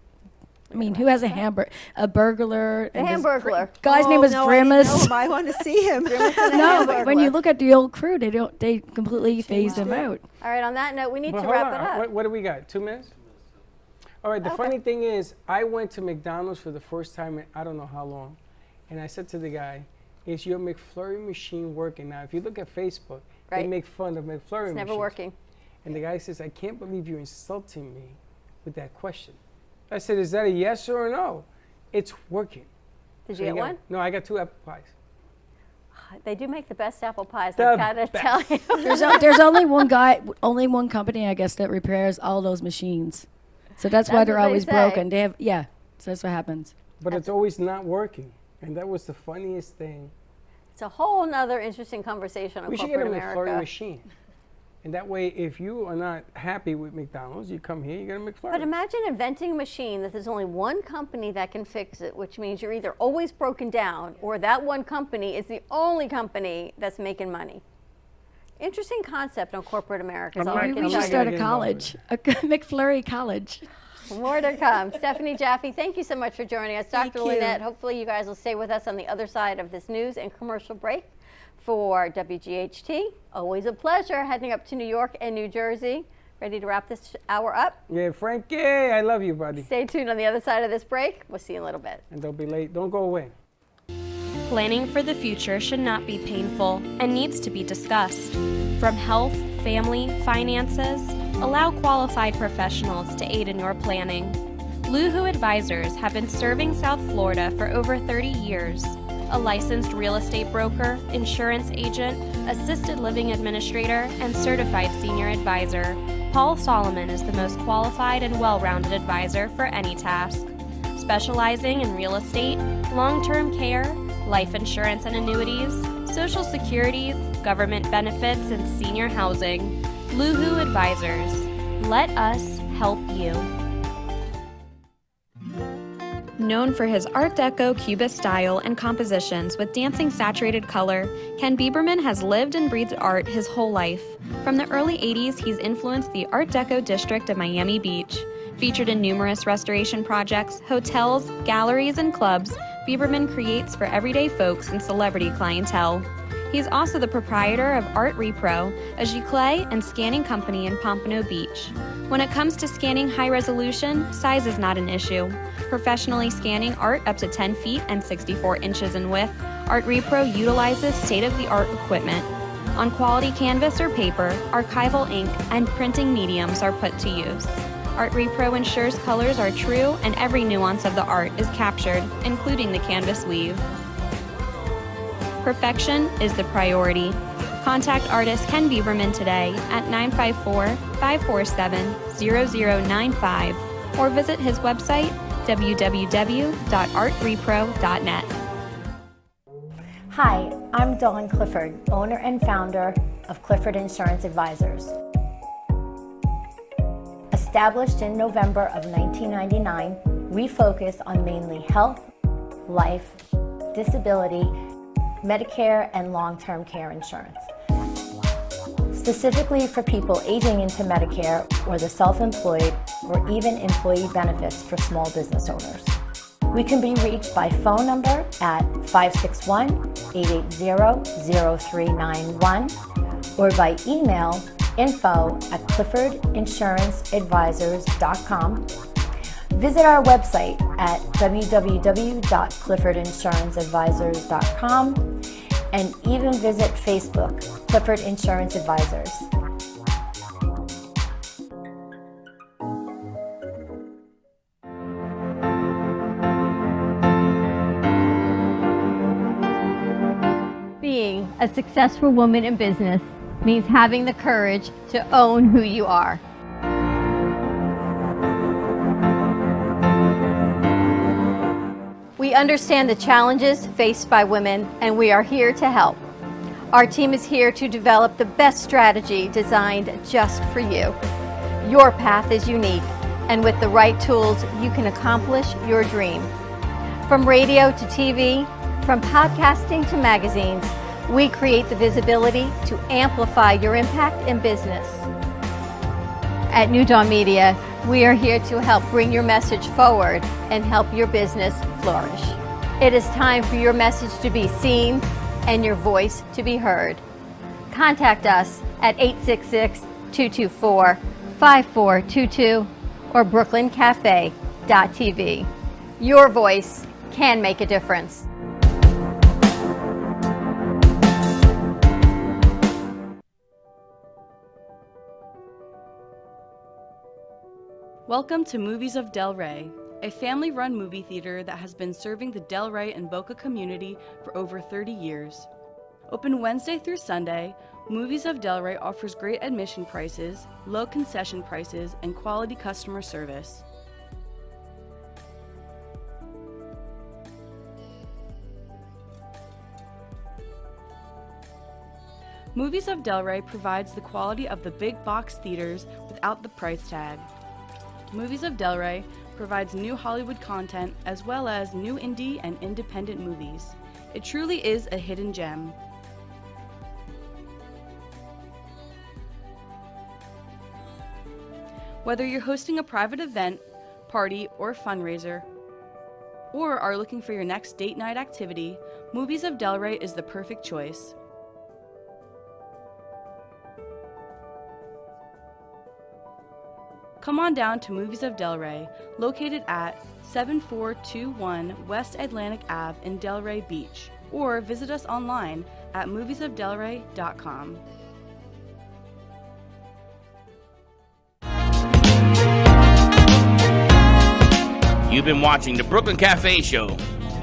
I mean, who has a burglar? The Hamburglar. Guy's name is no, Grimace. I didn't know him. I want to see him. No, but when you look at the old crew, they completely phased them out. All right, on that note, we need But to hold wrap on. it up. What do we got? 2 minutes? All right, the funny thing is, I went to McDonald's for the first time in I don't know how long. And I said to the guy, is your McFlurry machine working? Now, if you look at Facebook, they Right. make fun of McFlurry It's machines. never working. And the guy says, I can't believe you're insulting me with that question. I said, is that a yes or a no? It's working. Did So you get got- one? No, I got 2 apple pies. They do make the best apple pies, The I've got to tell you. There's only one company, I guess, that repairs all those machines. So that's why That's they're what they always say. broken. So that's what happens. But it's always not working. And that was the funniest thing. It's a whole nother interesting conversation on We should get a corporate McFlurry America. machine. And that way, if you are not happy with McDonald's, you come here, you get a McFlurry. But imagine inventing a machine that there's only one company that can fix it, which means you're either always broken down or that one company is the only company that's making money. Interesting concept on corporate America. is all I We can should tell start you. a college, a McFlurry college. More to come. Stephanie Jaffe, thank you so much for joining us. Thank Dr. you. Lynette, hopefully you guys will stay with us on the other side of this news and commercial break for WGHT. Always a pleasure heading up to New York and New Jersey. Ready to wrap this hour up? Yeah, Frankie, I love you, buddy. Stay tuned on the other side of this break. We'll see you in a little bit. And don't be late. Don't go away. Planning for the future should not be painful and needs to be discussed. From health, family, finances, allow qualified professionals to aid in your planning. Luhu Advisors have been serving South Florida for over 30 years. a licensed real estate broker, insurance agent, assisted living administrator, and certified senior advisor, Paul Solomon is the most qualified and well-rounded advisor for any task. Specializing in real estate, long-term care, life insurance and annuities, Social Security, government benefits, and senior housing. Luhu Advisors. Let us help you. Known for his Art Deco Cubist style and compositions with dancing saturated color, Ken Bieberman has lived and breathed art his whole life. From the early 80s, he's influenced the Art Deco district of Miami Beach. Featured in numerous restoration projects, hotels, galleries, and clubs, Bieberman creates for everyday folks and celebrity clientele. He's also the proprietor of Art Repro, a giclée and scanning company in Pompano Beach. When it comes to scanning high resolution, size is not an issue. Professionally scanning art up to 10 feet and 64 inches in width, Art Repro utilizes state-of-the-art equipment. On quality canvas or paper, archival ink and printing mediums are put to use. Art Repro ensures colors are true and every nuance of the art is captured, including the canvas weave. Perfection is the priority. Contact artist Ken Bieberman today at 954-547-0095 or visit his website www.artrepro.net. Hi, I'm Dawn Clifford, owner and founder of Clifford Insurance Advisors. Established in November of 1999, we focus on mainly health, life, disability, Medicare, and long-term care insurance. Specifically for people aging into Medicare or the self-employed or even employee benefits for small business owners. We can be reached by phone number at 561-880-0391 or by email info@cliffordinsuranceadvisors.com. Visit our website at www.cliffordinsuranceadvisors.com and even visit Facebook, Clifford Insurance Advisors. Being a successful woman in business means having the courage to own who you are. We understand the challenges faced by women, and we are here to help. Our team is here to develop the best strategy designed just for you. Your path is unique, and with the right tools, you can accomplish your dream. From radio to TV, from podcasting to magazines, we create the visibility to amplify your impact in business. At New Dawn Media, we are here to help bring your message forward and help your business flourish. It is time for your message to be seen and your voice to be heard. Contact us at 866-224-5422 or brooklyncafe.tv. Your voice can make a difference. Welcome to Movies of Del Rey, a family-run movie theater that has been serving the Del Rey and Boca community for over 30 years. Open Wednesday through Sunday, Movies of Del Rey offers great admission prices, low concession prices, and quality customer service. Movies of Del Rey provides the quality of the big box theaters without the price tag. Movies of Del Rey provides new Hollywood content as well as new indie and independent movies. It truly is a hidden gem. Whether you're hosting a private event, party, or fundraiser, or are looking for your next date night activity, Movies of Del Rey is the perfect choice. Come on down to Movies of Del Rey, located at 7421 West Atlantic Ave in Del Rey Beach, or visit us online at moviesofdelrey.com. You've been watching the Brooklyn Cafe Show.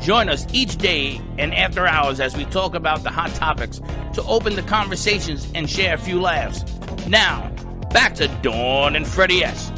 Join us each day and after hours as we talk about the hot topics to open the conversations and share a few laughs. Now, back to Dawn and Freddie S.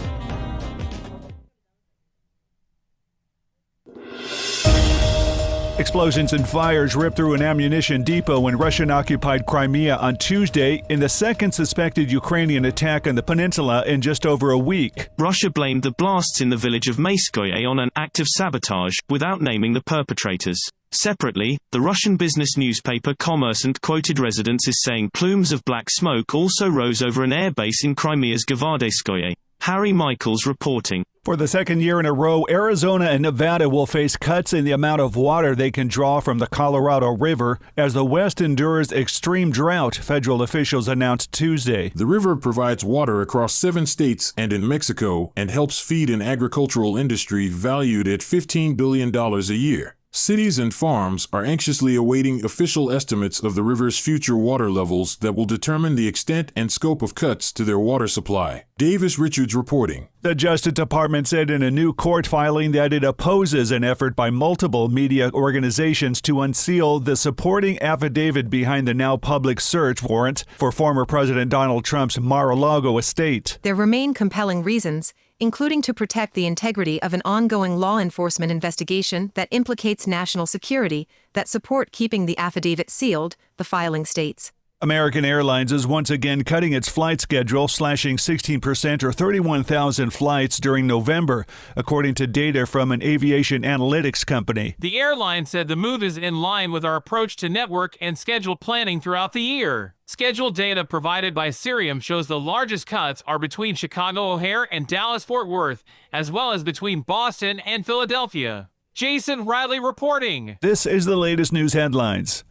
Explosions and fires ripped through an ammunition depot in Russian-occupied Crimea on Tuesday in the second suspected Ukrainian attack on the peninsula in just over a week. Russia blamed the blasts in the village of Mayskoye on an act of sabotage, without naming the perpetrators. Separately, the Russian business newspaper Kommersant quoted residents as saying plumes of black smoke also rose over an airbase in Crimea's Gvardeyskoye. Harry Michaels reporting. For the second year in a row, Arizona and Nevada will face cuts in the amount of water they can draw from the Colorado River as the West endures extreme drought, federal officials announced Tuesday. The river provides water across 7 states and in Mexico and helps feed an agricultural industry valued at $15 billion a year. Cities and farms are anxiously awaiting official estimates of the river's future water levels that will determine the extent and scope of cuts to their water supply. Davis Richards reporting. The Justice Department said in a new court filing that it opposes an effort by multiple media organizations to unseal the supporting affidavit behind the now public search warrant for former President Donald Trump's Mar-a-Lago estate. There remain compelling reasons, including to protect the integrity of an ongoing law enforcement investigation that implicates national security, that support keeping the affidavit sealed, the filing states. American Airlines is once again cutting its flight schedule, slashing 16% or 31,000 flights during November, according to data from an aviation analytics company. The airline said the move is in line with our approach to network and schedule planning throughout the year. Schedule data provided by Cirium shows the largest cuts are between Chicago O'Hare and Dallas-Fort Worth, as well as between Boston and Philadelphia. Jason Riley reporting. This is the latest news headlines.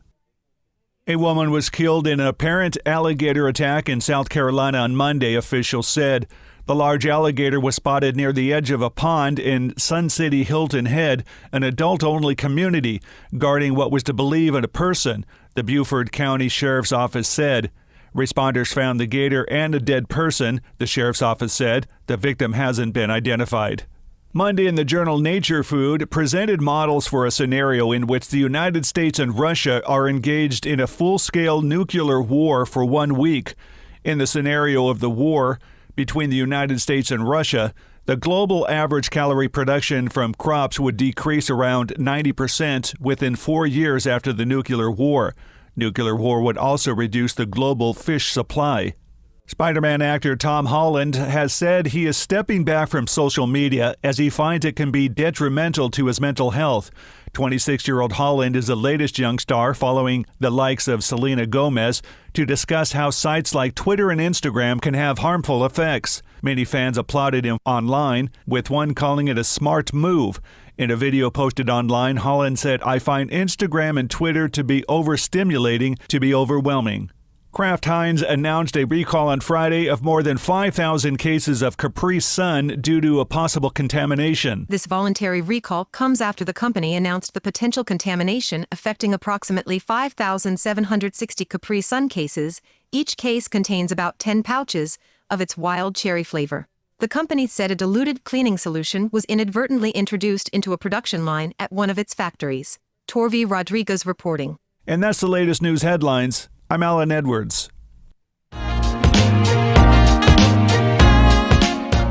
A woman was killed in an apparent alligator attack in South Carolina on Monday, officials said. The large alligator was spotted near the edge of a pond in Sun City Hilton Head, an adult-only community, guarding what was to believe a person, the Beaufort County Sheriff's Office said. Responders found the gator and a dead person, the Sheriff's Office said. The victim hasn't been identified. Monday in the journal Nature Food presented models for a scenario in which the United States and Russia are engaged in a full-scale nuclear war for 1 week. In the scenario of the war between the United States and Russia, the global average calorie production from crops would decrease around 90% within 4 years after the nuclear war. Nuclear war would also reduce the global fish supply. Spider-Man actor Tom Holland has said he is stepping back from social media as he finds it can be detrimental to his mental health. 26-year-old Holland is the latest young star following the likes of Selena Gomez to discuss how sites like Twitter and Instagram can have harmful effects. Many fans applauded him online, with one calling it a smart move. In a video posted online, Holland said, "I find Instagram and Twitter to be overstimulating, to be overwhelming." Kraft Heinz announced a recall on Friday of more than 5,000 cases of Capri Sun due to a possible contamination. This voluntary recall comes after the company announced the potential contamination affecting approximately 5,760 Capri Sun cases. Each case contains about 10 pouches of its wild cherry flavor. The company said a diluted cleaning solution was inadvertently introduced into a production line at one of its factories. Torvi Rodriguez reporting. And that's the latest news headlines. I'm Alan Edwards.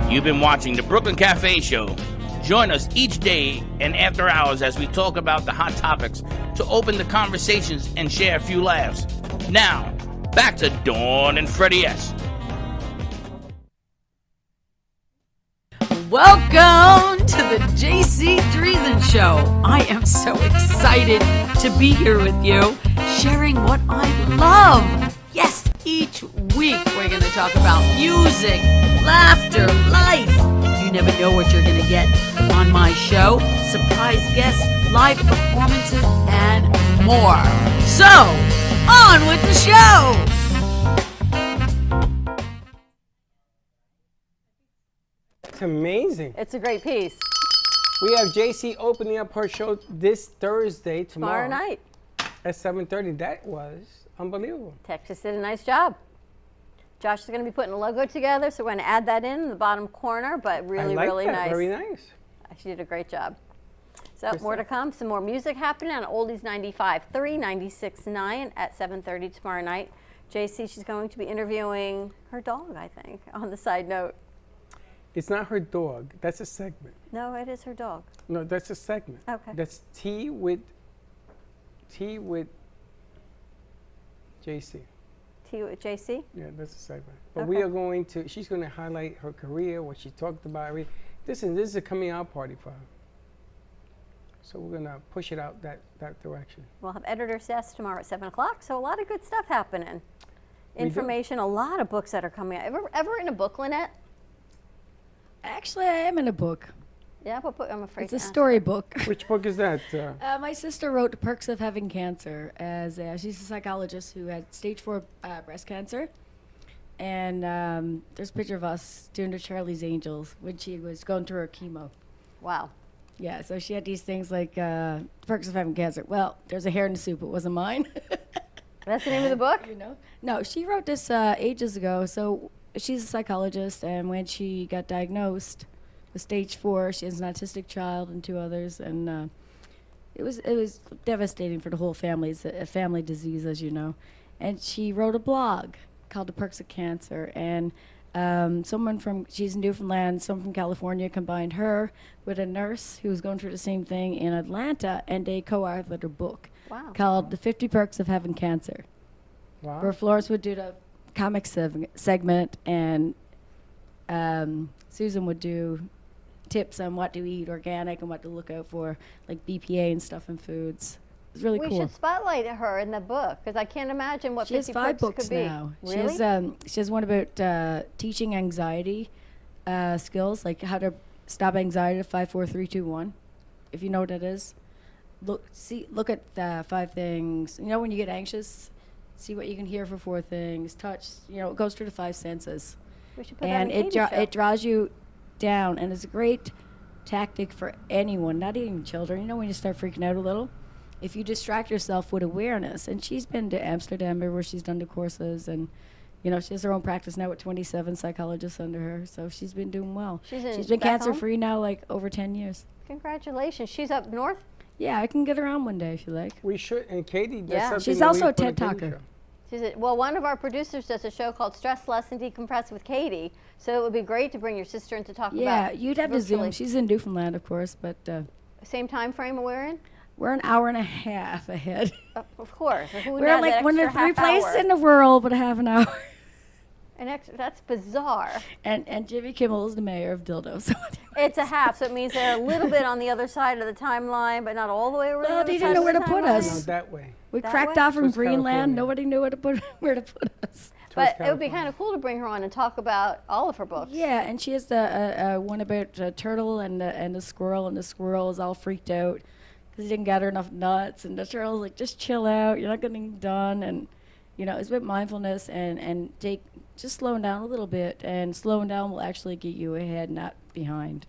You've been watching the Brooklyn Cafe Show. Join us each day and after hours as we talk about the hot topics to open the conversations and share a few laughs. Now, back to Dawn and Freddie S. Welcome to the JC Dreesen Show. I am so excited to be here with you, sharing what I love. Yes, each week we're going to talk about music, laughter, life. You never know what you're going to get on my show. Surprise guests, live performances, and more. So, on with the show. It's amazing. It's a great piece. We have JC opening up her show this Thursday, Tomorrow night. At 7:30. That was unbelievable. Texas did a nice job. Josh is going to be putting a logo together, so we're going to add that in the bottom corner, but really, I like really that. nice. Very nice. She did a great job. So Good more to stuff. come. Some more music happening on Oldies 95.3, 96.9 at 7:30 tomorrow night. JC, she's going to be interviewing her dog, I think, on the side note. It's not her dog. That's a segment. No, it is her dog. No, that's a segment. Okay. That's Tea with JC. Tea with JC? Yeah, that's a segment. But we Okay. she's going to highlight her career, what she talked about. This is a coming out party for her. So we're going to push it out that direction. We'll have editor's desk tomorrow at 7 o'clock. So a lot of good stuff happening. We do. Information, a lot of books that are coming out. Ever written a book, Lynette? Actually, I am in a book. Yeah, what book? I'm afraid It's to a ask. storybook. Which book is that? My sister wrote The Perks of Having Cancer. She's a psychologist who had stage 4 breast cancer. And there's a picture of us doing the Charlie's Angels when she was going through her chemo. Wow. Yeah, so she had these things like Perks of Having Cancer. Well, there's a hair in the soup. It wasn't mine. That's the name of the book? You know? No, she wrote this ages ago. So she's a psychologist, and when she got diagnosed with stage 4, she has an autistic child and 2 others, and it was devastating for the whole family. It's a family disease, as you know. And she wrote a blog called The Perks of Cancer, and she's in Newfoundland, someone from California combined her with a nurse who was going through the same thing in Atlanta, and they co-authored a book called The 50 Perks of Having Cancer. Wow. Where Florence would do the comic segment, and Susan would do tips on what to eat organic and what to look out for, like BPA and stuff in foods. It's really We cool. should spotlight her in the book because I can't imagine what She has 50 5 perks books could be. now. Really? She has one about teaching anxiety skills, like how to stop anxiety. 5, 4, 3, 2, 1. If you know what that is, look at the 5 things. You know, when you get anxious, see what you can hear for 4 things. Touch. You know, it goes through the 5 senses. We should put And that in it Katie's show. it draws you down, and it's a great tactic for anyone, not even children. You know, when you start freaking out a little, if you distract yourself with awareness. And she's been to Amsterdam, where she's done the courses, and you know, she has her own practice now with 27 psychologists under her, so she's been doing well. She's been back home? cancer-free now, like, over 10 years. Congratulations. She's up north? Yeah, I can get her on one day if you like. We should, and Katie does Yeah. something She's that also we a put TED Katie talker. show. Well, one of our producers does a show called Stress Less and Decompress with Katie, so it would be great to bring your sister in to talk about. Yeah, you'd have to virtually. Zoom. She's in Newfoundland, of course, but Same time frame we're in? we're an hour and a half ahead. Of course. Who We're knows like that one of extra the 3 half places hour? in the world, but a half an hour. That's bizarre. And Jimmy Kimmel is the mayor of Dildo. So It's a half, so it means they're a little bit on the other side of the timeline, but not all the way over Well, the they other didn't side know of where the to put timeline. us. No, that way. We That cracked way? off from Towards Greenland. California. Nobody knew where to put us. But it would be kind of cool to bring her on and talk about all of her books. Yeah, and she has the one about a turtle and the squirrel, and the squirrel is all freaked out because he didn't gather enough nuts, and the turtle's like, just chill out, you're not getting done, and you know, it's about mindfulness and just slowing down a little bit, and slowing down will actually get you ahead, not behind.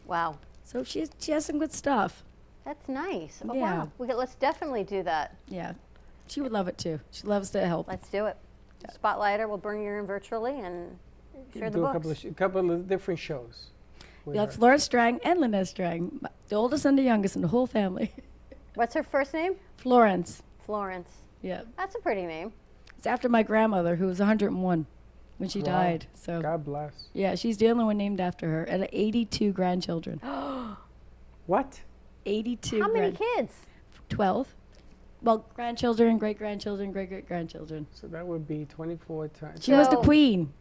Wow. So she has some good stuff. That's nice. Oh, Yeah. wow. Let's definitely do that. Yeah, she would love it too. She loves to help. Let's do it. Spotlight her. We'll bring her in virtually and share the Do books. a couple of different shows. with You her. have Florence Strang and Lynette Strang, the oldest and the youngest in the whole family. What's her first name? Florence. Florence. Yeah. That's a pretty name. It's after my grandmother, who was 101 when she Wow. died. So God bless. yeah, she's the only one named after her, and 82 grandchildren. What? 82. How many kids? 12. Well, grandchildren, great-grandchildren, great-great-grandchildren. So that would be 24 times. She was the So- queen.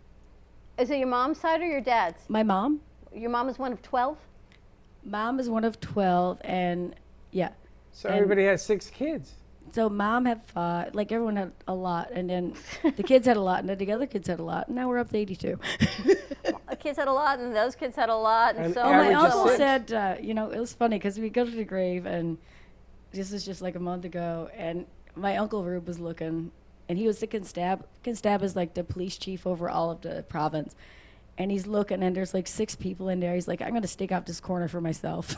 Is it your mom's side or your dad's? My mom. Your mom is one of 12? Mom is one of 12, and yeah. So And everybody has 6 kids. So mom had 5, like everyone had a lot, and then the kids had a lot, and then the other kids had a lot, and now we're up to 82. The kids had a lot, and those kids had a lot, and And so Oh, my average of uncle 6. said, you know, it was funny because we go to the grave, and this is just like a month ago, and my uncle Rube was looking, and he was the constab. Constab is like the police chief over all of the province, and he's looking, and there's like 6 people in there. He's like, I'm gonna stake out this corner for myself.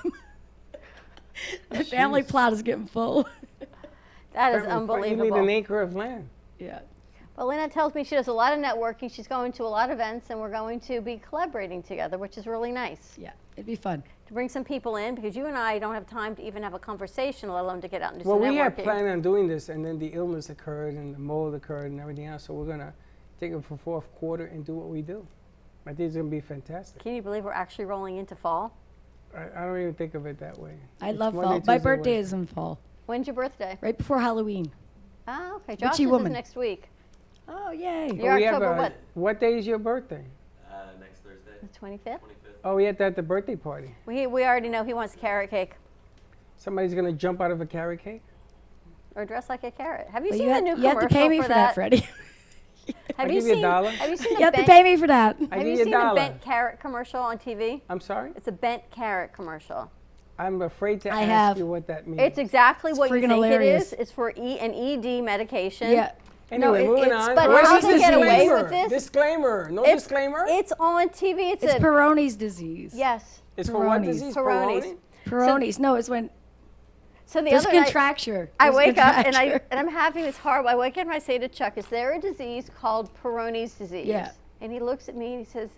The family plot is getting full. that is You need unbelievable. an acre of land. Yeah. Well, Lynette tells me she does a lot of networking. She's going to a lot of events, and we're going to be collaborating together, which is really nice. Yeah, it'd be fun. To bring some people in, because you and I don't have time to even have a conversation, let alone to get out and do Well, some networking. we had planned on doing this, and then the illness occurred, and the mold occurred, and everything else. So we're gonna take it for fourth quarter and do what we do. I think it's gonna be fantastic. Can you believe we're actually rolling into fall? I don't even think of it that way. I It's love Monday, fall. My Tuesday, birthday Wednesday. is in fall, When's your birthday? right before Halloween. Ah, okay. Witchy Josh's is woman. next week. Oh, yay. You're we have October a- what? What day is your birthday? Next Thursday. The 25th? Oh, we had that at the birthday party. We already know he wants carrot cake Somebody's gonna jump out of a carrot cake? or dress like a carrot. Have you Well, seen you the have- new you commercial have to pay me for that, Freddie. Have I'll you give you a seen? dollar. Have you seen the You have to bent, pay me for that. I Have give you you a seen the dollar. bent carrot commercial on TV? I'm sorry? It's a bent carrot commercial. I'm afraid to I ask have. you what that means. It's exactly what you friggin' think hilarious. it is. It's for an ED medication. Yeah. Anyway, moving it's, on. But Where's how the to get away disclaimer? with this? Disclaimer. No It's- disclaimer? It's on TV. It's a Peyronie's disease. yes. It's for what Peyronie's. disease? Peyronie's. Peyronie? Peyronie's. No, it's when So the there's other night, contracture. I There's wake up and contracture. I'm having this horrible. I wake up and I say to Chuck, "Is there a disease called Peyronie's disease?" Yeah. And he looks at me and he says,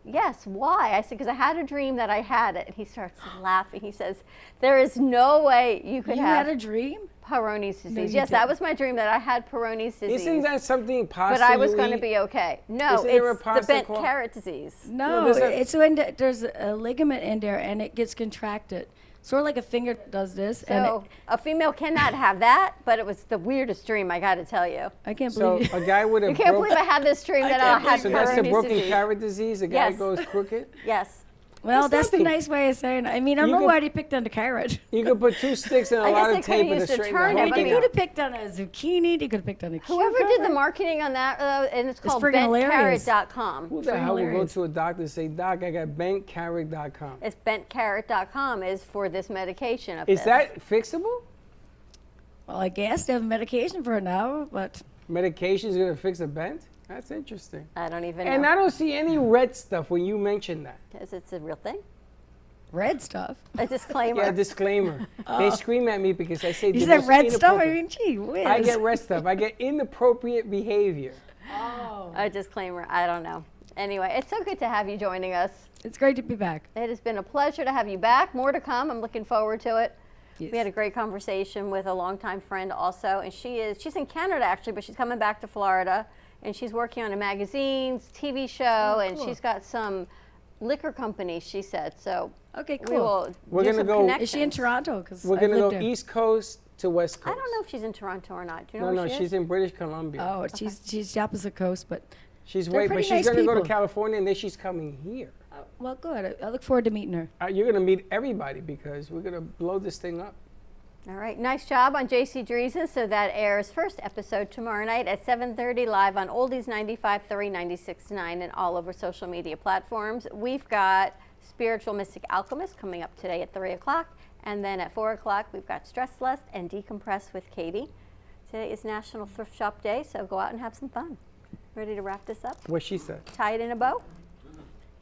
"Yes. Why?" I said, "Because I had a dream that I had it." And he starts laughing. He says, "There is no way you could You have had a dream? Peyronie's disease." you Yes, that didn't. was my dream, that I had Peyronie's disease. Isn't that something pasta But I was you going to eat? be okay. No, Isn't there a it's the pasta bent called- carrot disease. No, there's a- it's when there's a ligament in there and it gets contracted. Sort of like a finger does this. and So a female cannot have that, but it was the weirdest dream, I got to tell you. I can't So believe a guy with a You can't broken... believe I had this dream that I had So that's the Peyronie's broken disease. carrot disease? A guy Yes. goes crooked? Yes. Well, that's the nothing. nice way of saying it. I mean, I don't You know could- why he picked on the carrot. You could put two sticks and a I lot guess of they coulda tape and used a straighten the turnip. whole I He thing mean- could out. have picked on a zucchini. He could have picked on a Whoever did cucumber. the marketing on that, and it's called friggin' hilarious. bentcarrot.com. Who the Friggin' hell will go hilarious. to a doctor and say, "Doc, I got bentcarrot.com"? It's bentcarrot.com is for this medication of Is this. that fixable? Well, I guess they have medication for it now, but Medication's gonna fix a bent? That's interesting. I don't even And know. I don't see any red stuff when you mention that. Because it's a real thing. red stuff. A disclaimer. Yeah, disclaimer. They scream at me because I say You the said most red stuff? I inappropriate- mean, gee whiz. I get red stuff. I get inappropriate behavior. A disclaimer. I don't know. Anyway, it's so good to have you joining us. It's great to be back. It has been a pleasure to have you back. More to come. I'm looking forward to it. Yes. We had a great conversation with a longtime friend also, and she's in Canada actually, but she's coming back to Florida, and she's working on a magazines, TV show, and cool. she's got some liquor companies, she said. So Okay, we cool. will We're do gonna some go- Is she in connections. Toronto? Because We're gonna go East Coast to West Coast. I don't know if she's in Toronto or not. Do you know No, where no, she she's is? in British Columbia. Oh, she's the opposite coast, but She's they're wait, but pretty she's nice gonna go to people. California and then she's coming here. well, good. I look forward to meeting her. You're gonna meet everybody because we're gonna blow this thing up. All right, nice job on JC Dreesen. So that airs first episode tomorrow night at 7:30 live on Oldies 95.3, 96.9, and all over social media platforms. We've got Spiritual Mystic Alchemist coming up today at 3 o'clock. And then at 4 o'clock, we've got Stress Less and Decompress with Katie. Today is National Thrift Shop Day, so go out and have some fun. Ready to wrap this up? What she said. Tie it in a bow?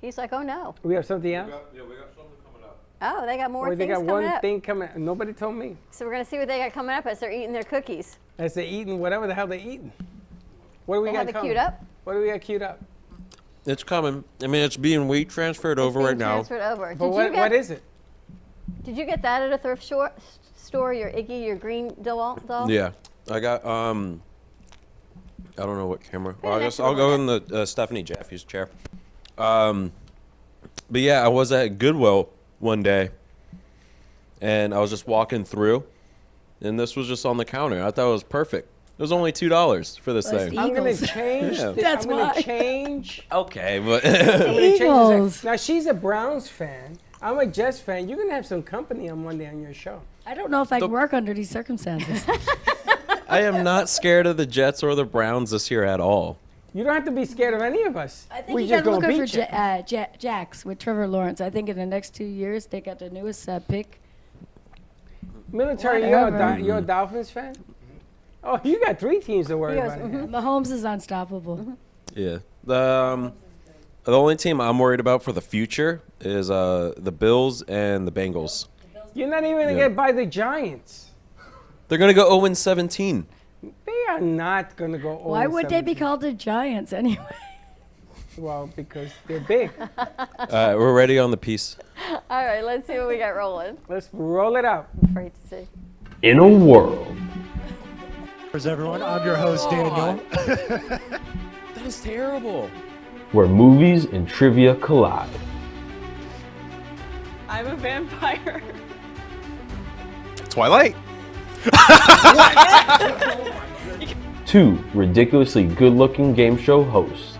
He's like, oh no. We have something else? Yeah, we got something coming up. Oh, they got more Or things they got coming one up. thing coming. Nobody told me. So we're going to see what they got coming up as they're eating their cookies. As they eating whatever the hell they eating. What do we They got have it coming? queued up? What do we got queued up? It's coming. I mean, it's being weight transferred over Being right now. transferred over. But what is it? Did you get that at a thrift store? Your Iggy, your green doll? Yeah, I got. I don't know what camera. Well, I next guess I'll one. go in the Stephanie Jaffe's chair. But yeah, I was at Goodwill one day, and I was just walking through, and this was just on the counter. I thought it was perfect. It was only $2 for this Well, it's thing. I'm gonna Eagles. change. Yeah. That's I'm gonna why. change. Okay, but I'm gonna change Eagles. this. Now she's a Browns fan. I'm a Jets fan. You're gonna have some company on Monday on your show. I don't know if I can work under these circumstances. I am not scared of the Jets or the Browns this year at all. You don't have to be scared of any of us. I think we you just got to gonna look out for beat you. Jax with Trevor Lawrence. I think in the next 2 years they got the newest pick. Military, Whatever. you're a Dolphins fan? Oh, you got 3 teams to worry He goes, about. Mahomes is unstoppable. Yeah. The only team I'm worried about for the future is the Bills and the Bengals. You're not even gonna Yeah. get by the Giants. They're gonna go 0-17. They are not going to go over Why would they be 17. called the Giants anyway? Well, because they're big. We're ready on the piece. All right, let's see what we got rolling. Let's roll it out. I'm afraid to see. In a world. Where's everyone? I'm your host, Daniel. That is terrible. Where movies and trivia collide. I'm a vampire. Twilight. Two ridiculously good-looking game show hosts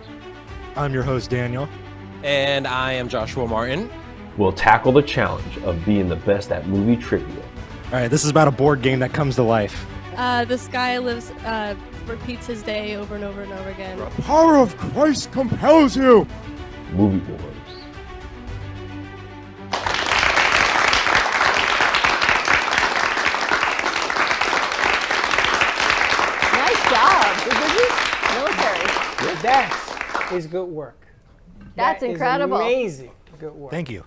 I'm your host, Daniel. And I am Joshua Martin. will tackle the challenge of being the best at movie trivia. All right, this is about a board game that comes to life. This guy repeats his day over and over and over again. The power of Christ compels you. Movie Wars. Nice job. Military. That is good work. That's That is incredible. Amazing good work. Thank you.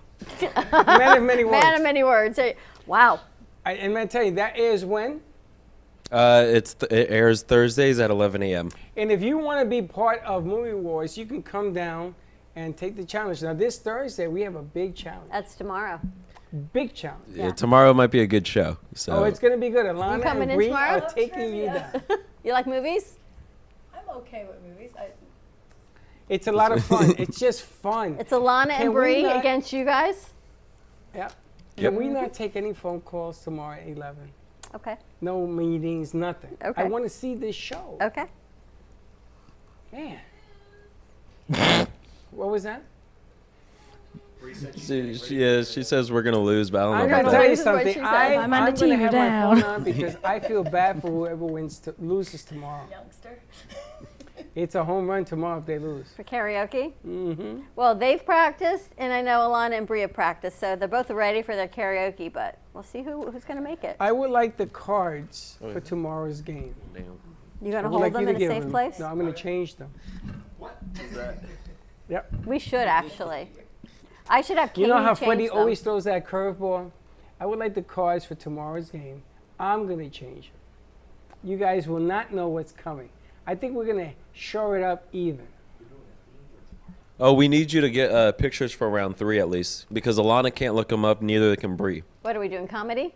Man of many words. Man of many words. Hey, wow. And I tell you, that is when. It airs Thursdays at 11 a.m. And if you want to be part of Movie Wars, you can come down and take the challenge. Now, this Thursday, we have a big challenge. That's tomorrow. Big challenge. Yeah, tomorrow might be a good show. So. Oh, it's going to be good. Alana You coming and in Bree tomorrow? are taking you down. You like movies? I'm okay with movies. It's a lot of fun. It's just fun. It's Alana Can and we Bree not- against you guys. Yeah. Yep. Can we not take any phone calls tomorrow at 11? Okay. No meetings, nothing. Okay. I want to see this show. Okay. Man. What was that? She says we're gonna lose, but I don't know I'm about going to tell that. you This is what something. she said. I'm on the gonna team, have you're my phone down. on because I feel bad for whoever loses tomorrow. Youngster. It's a home run tomorrow if they lose. For karaoke? Mm-hmm. Well, they've practiced, and I know Alana and Bree have practiced, so they're both ready for their karaoke, but we'll see who's going to make it. I would like the cards for tomorrow's game. You going I to would hold like them you in to a give safe them. place? No, I'm going to change them. Yep. We should, actually. I should have Katie You know how change Freddie them. always throws that curveball? I would like the cards for tomorrow's game. I'm going to change them. You guys will not know what's coming. I think we're going to shore it up even. Oh, we need you to get pictures for round 3 at least, because Alana can't look them up, neither can Bree. What are we doing, comedy?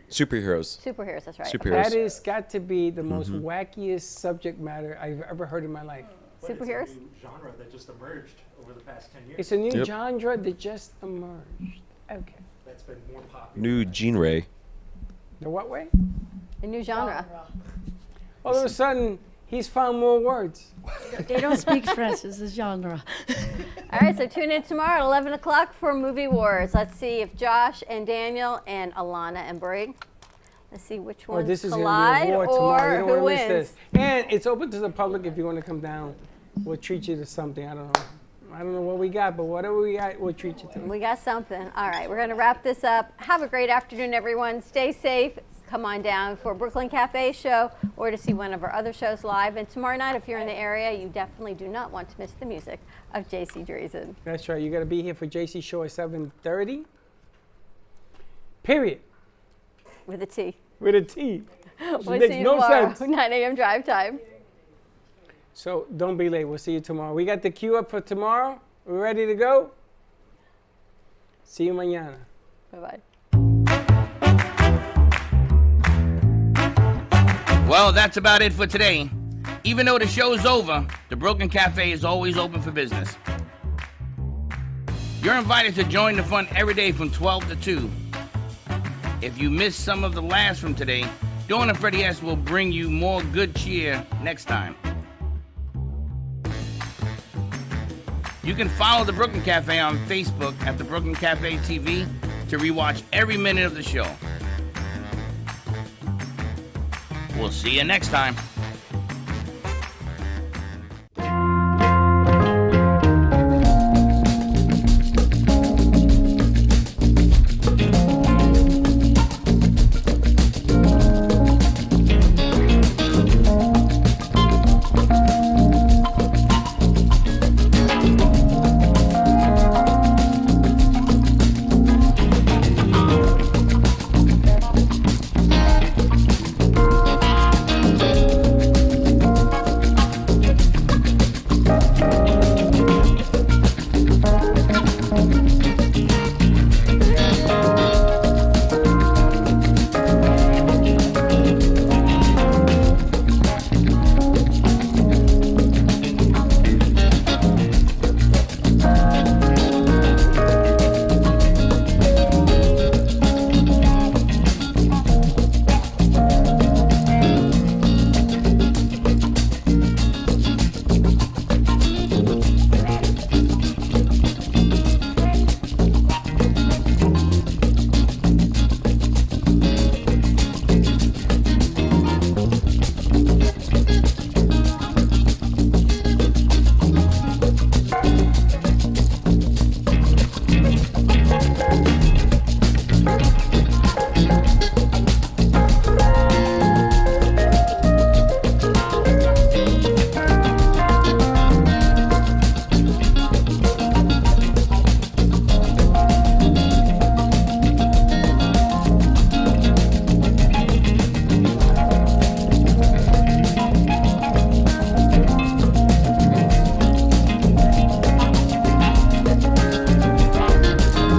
Superheroes. Superheroes, that's right. Superheroes. That has got to be the most wackiest subject matter I've ever heard in my life. Superheroes? Genre that just emerged over the past 10 years. It's a new Yep. genre that just emerged. Okay. That's been more popular. New genre. The what way? A new genre. All of a sudden, he's found more words. They don't speak French. It's a genre. All right, so tune in tomorrow at 11 o'clock for Movie Wars. Let's see if Josh and Daniel and Alana and Bree, let's see which Oh, ones this is collide going to be a war tomorrow. You or don't who want to miss wins. this. And it's open to the public if you want to come down. We'll treat you to something. I don't know. I don't know what we got, but whatever we got, we'll treat you to. We got something. All right, we're going to wrap this up. Have a great afternoon, everyone. Stay safe. Come on down for Brooklyn Cafe show or to see one of our other shows live. And tomorrow night, if you're in the area, you definitely do not want to miss the music of J.C. Dreesen. That's right. You got to be here for JC show at 7:30. Period. With a T. With a T. We'll makes see you no tomorrow, sense. 9 a.m. drive time. So don't be late. We'll see you tomorrow. We got the queue up for tomorrow. We're ready to go. See you mañana. Bye-bye. Well, that's about it for today. Even though the show's over, the Broken Cafe is always open for business. You're invited to join the fun every day from 12 to 2. If you missed some of the laughs from today, Dawn and Freddie S. will bring you more good cheer next time. You can follow the Brooklyn Cafe on Facebook at the Brooklyn Cafe TV to rewatch every minute of the show. We'll see you next time.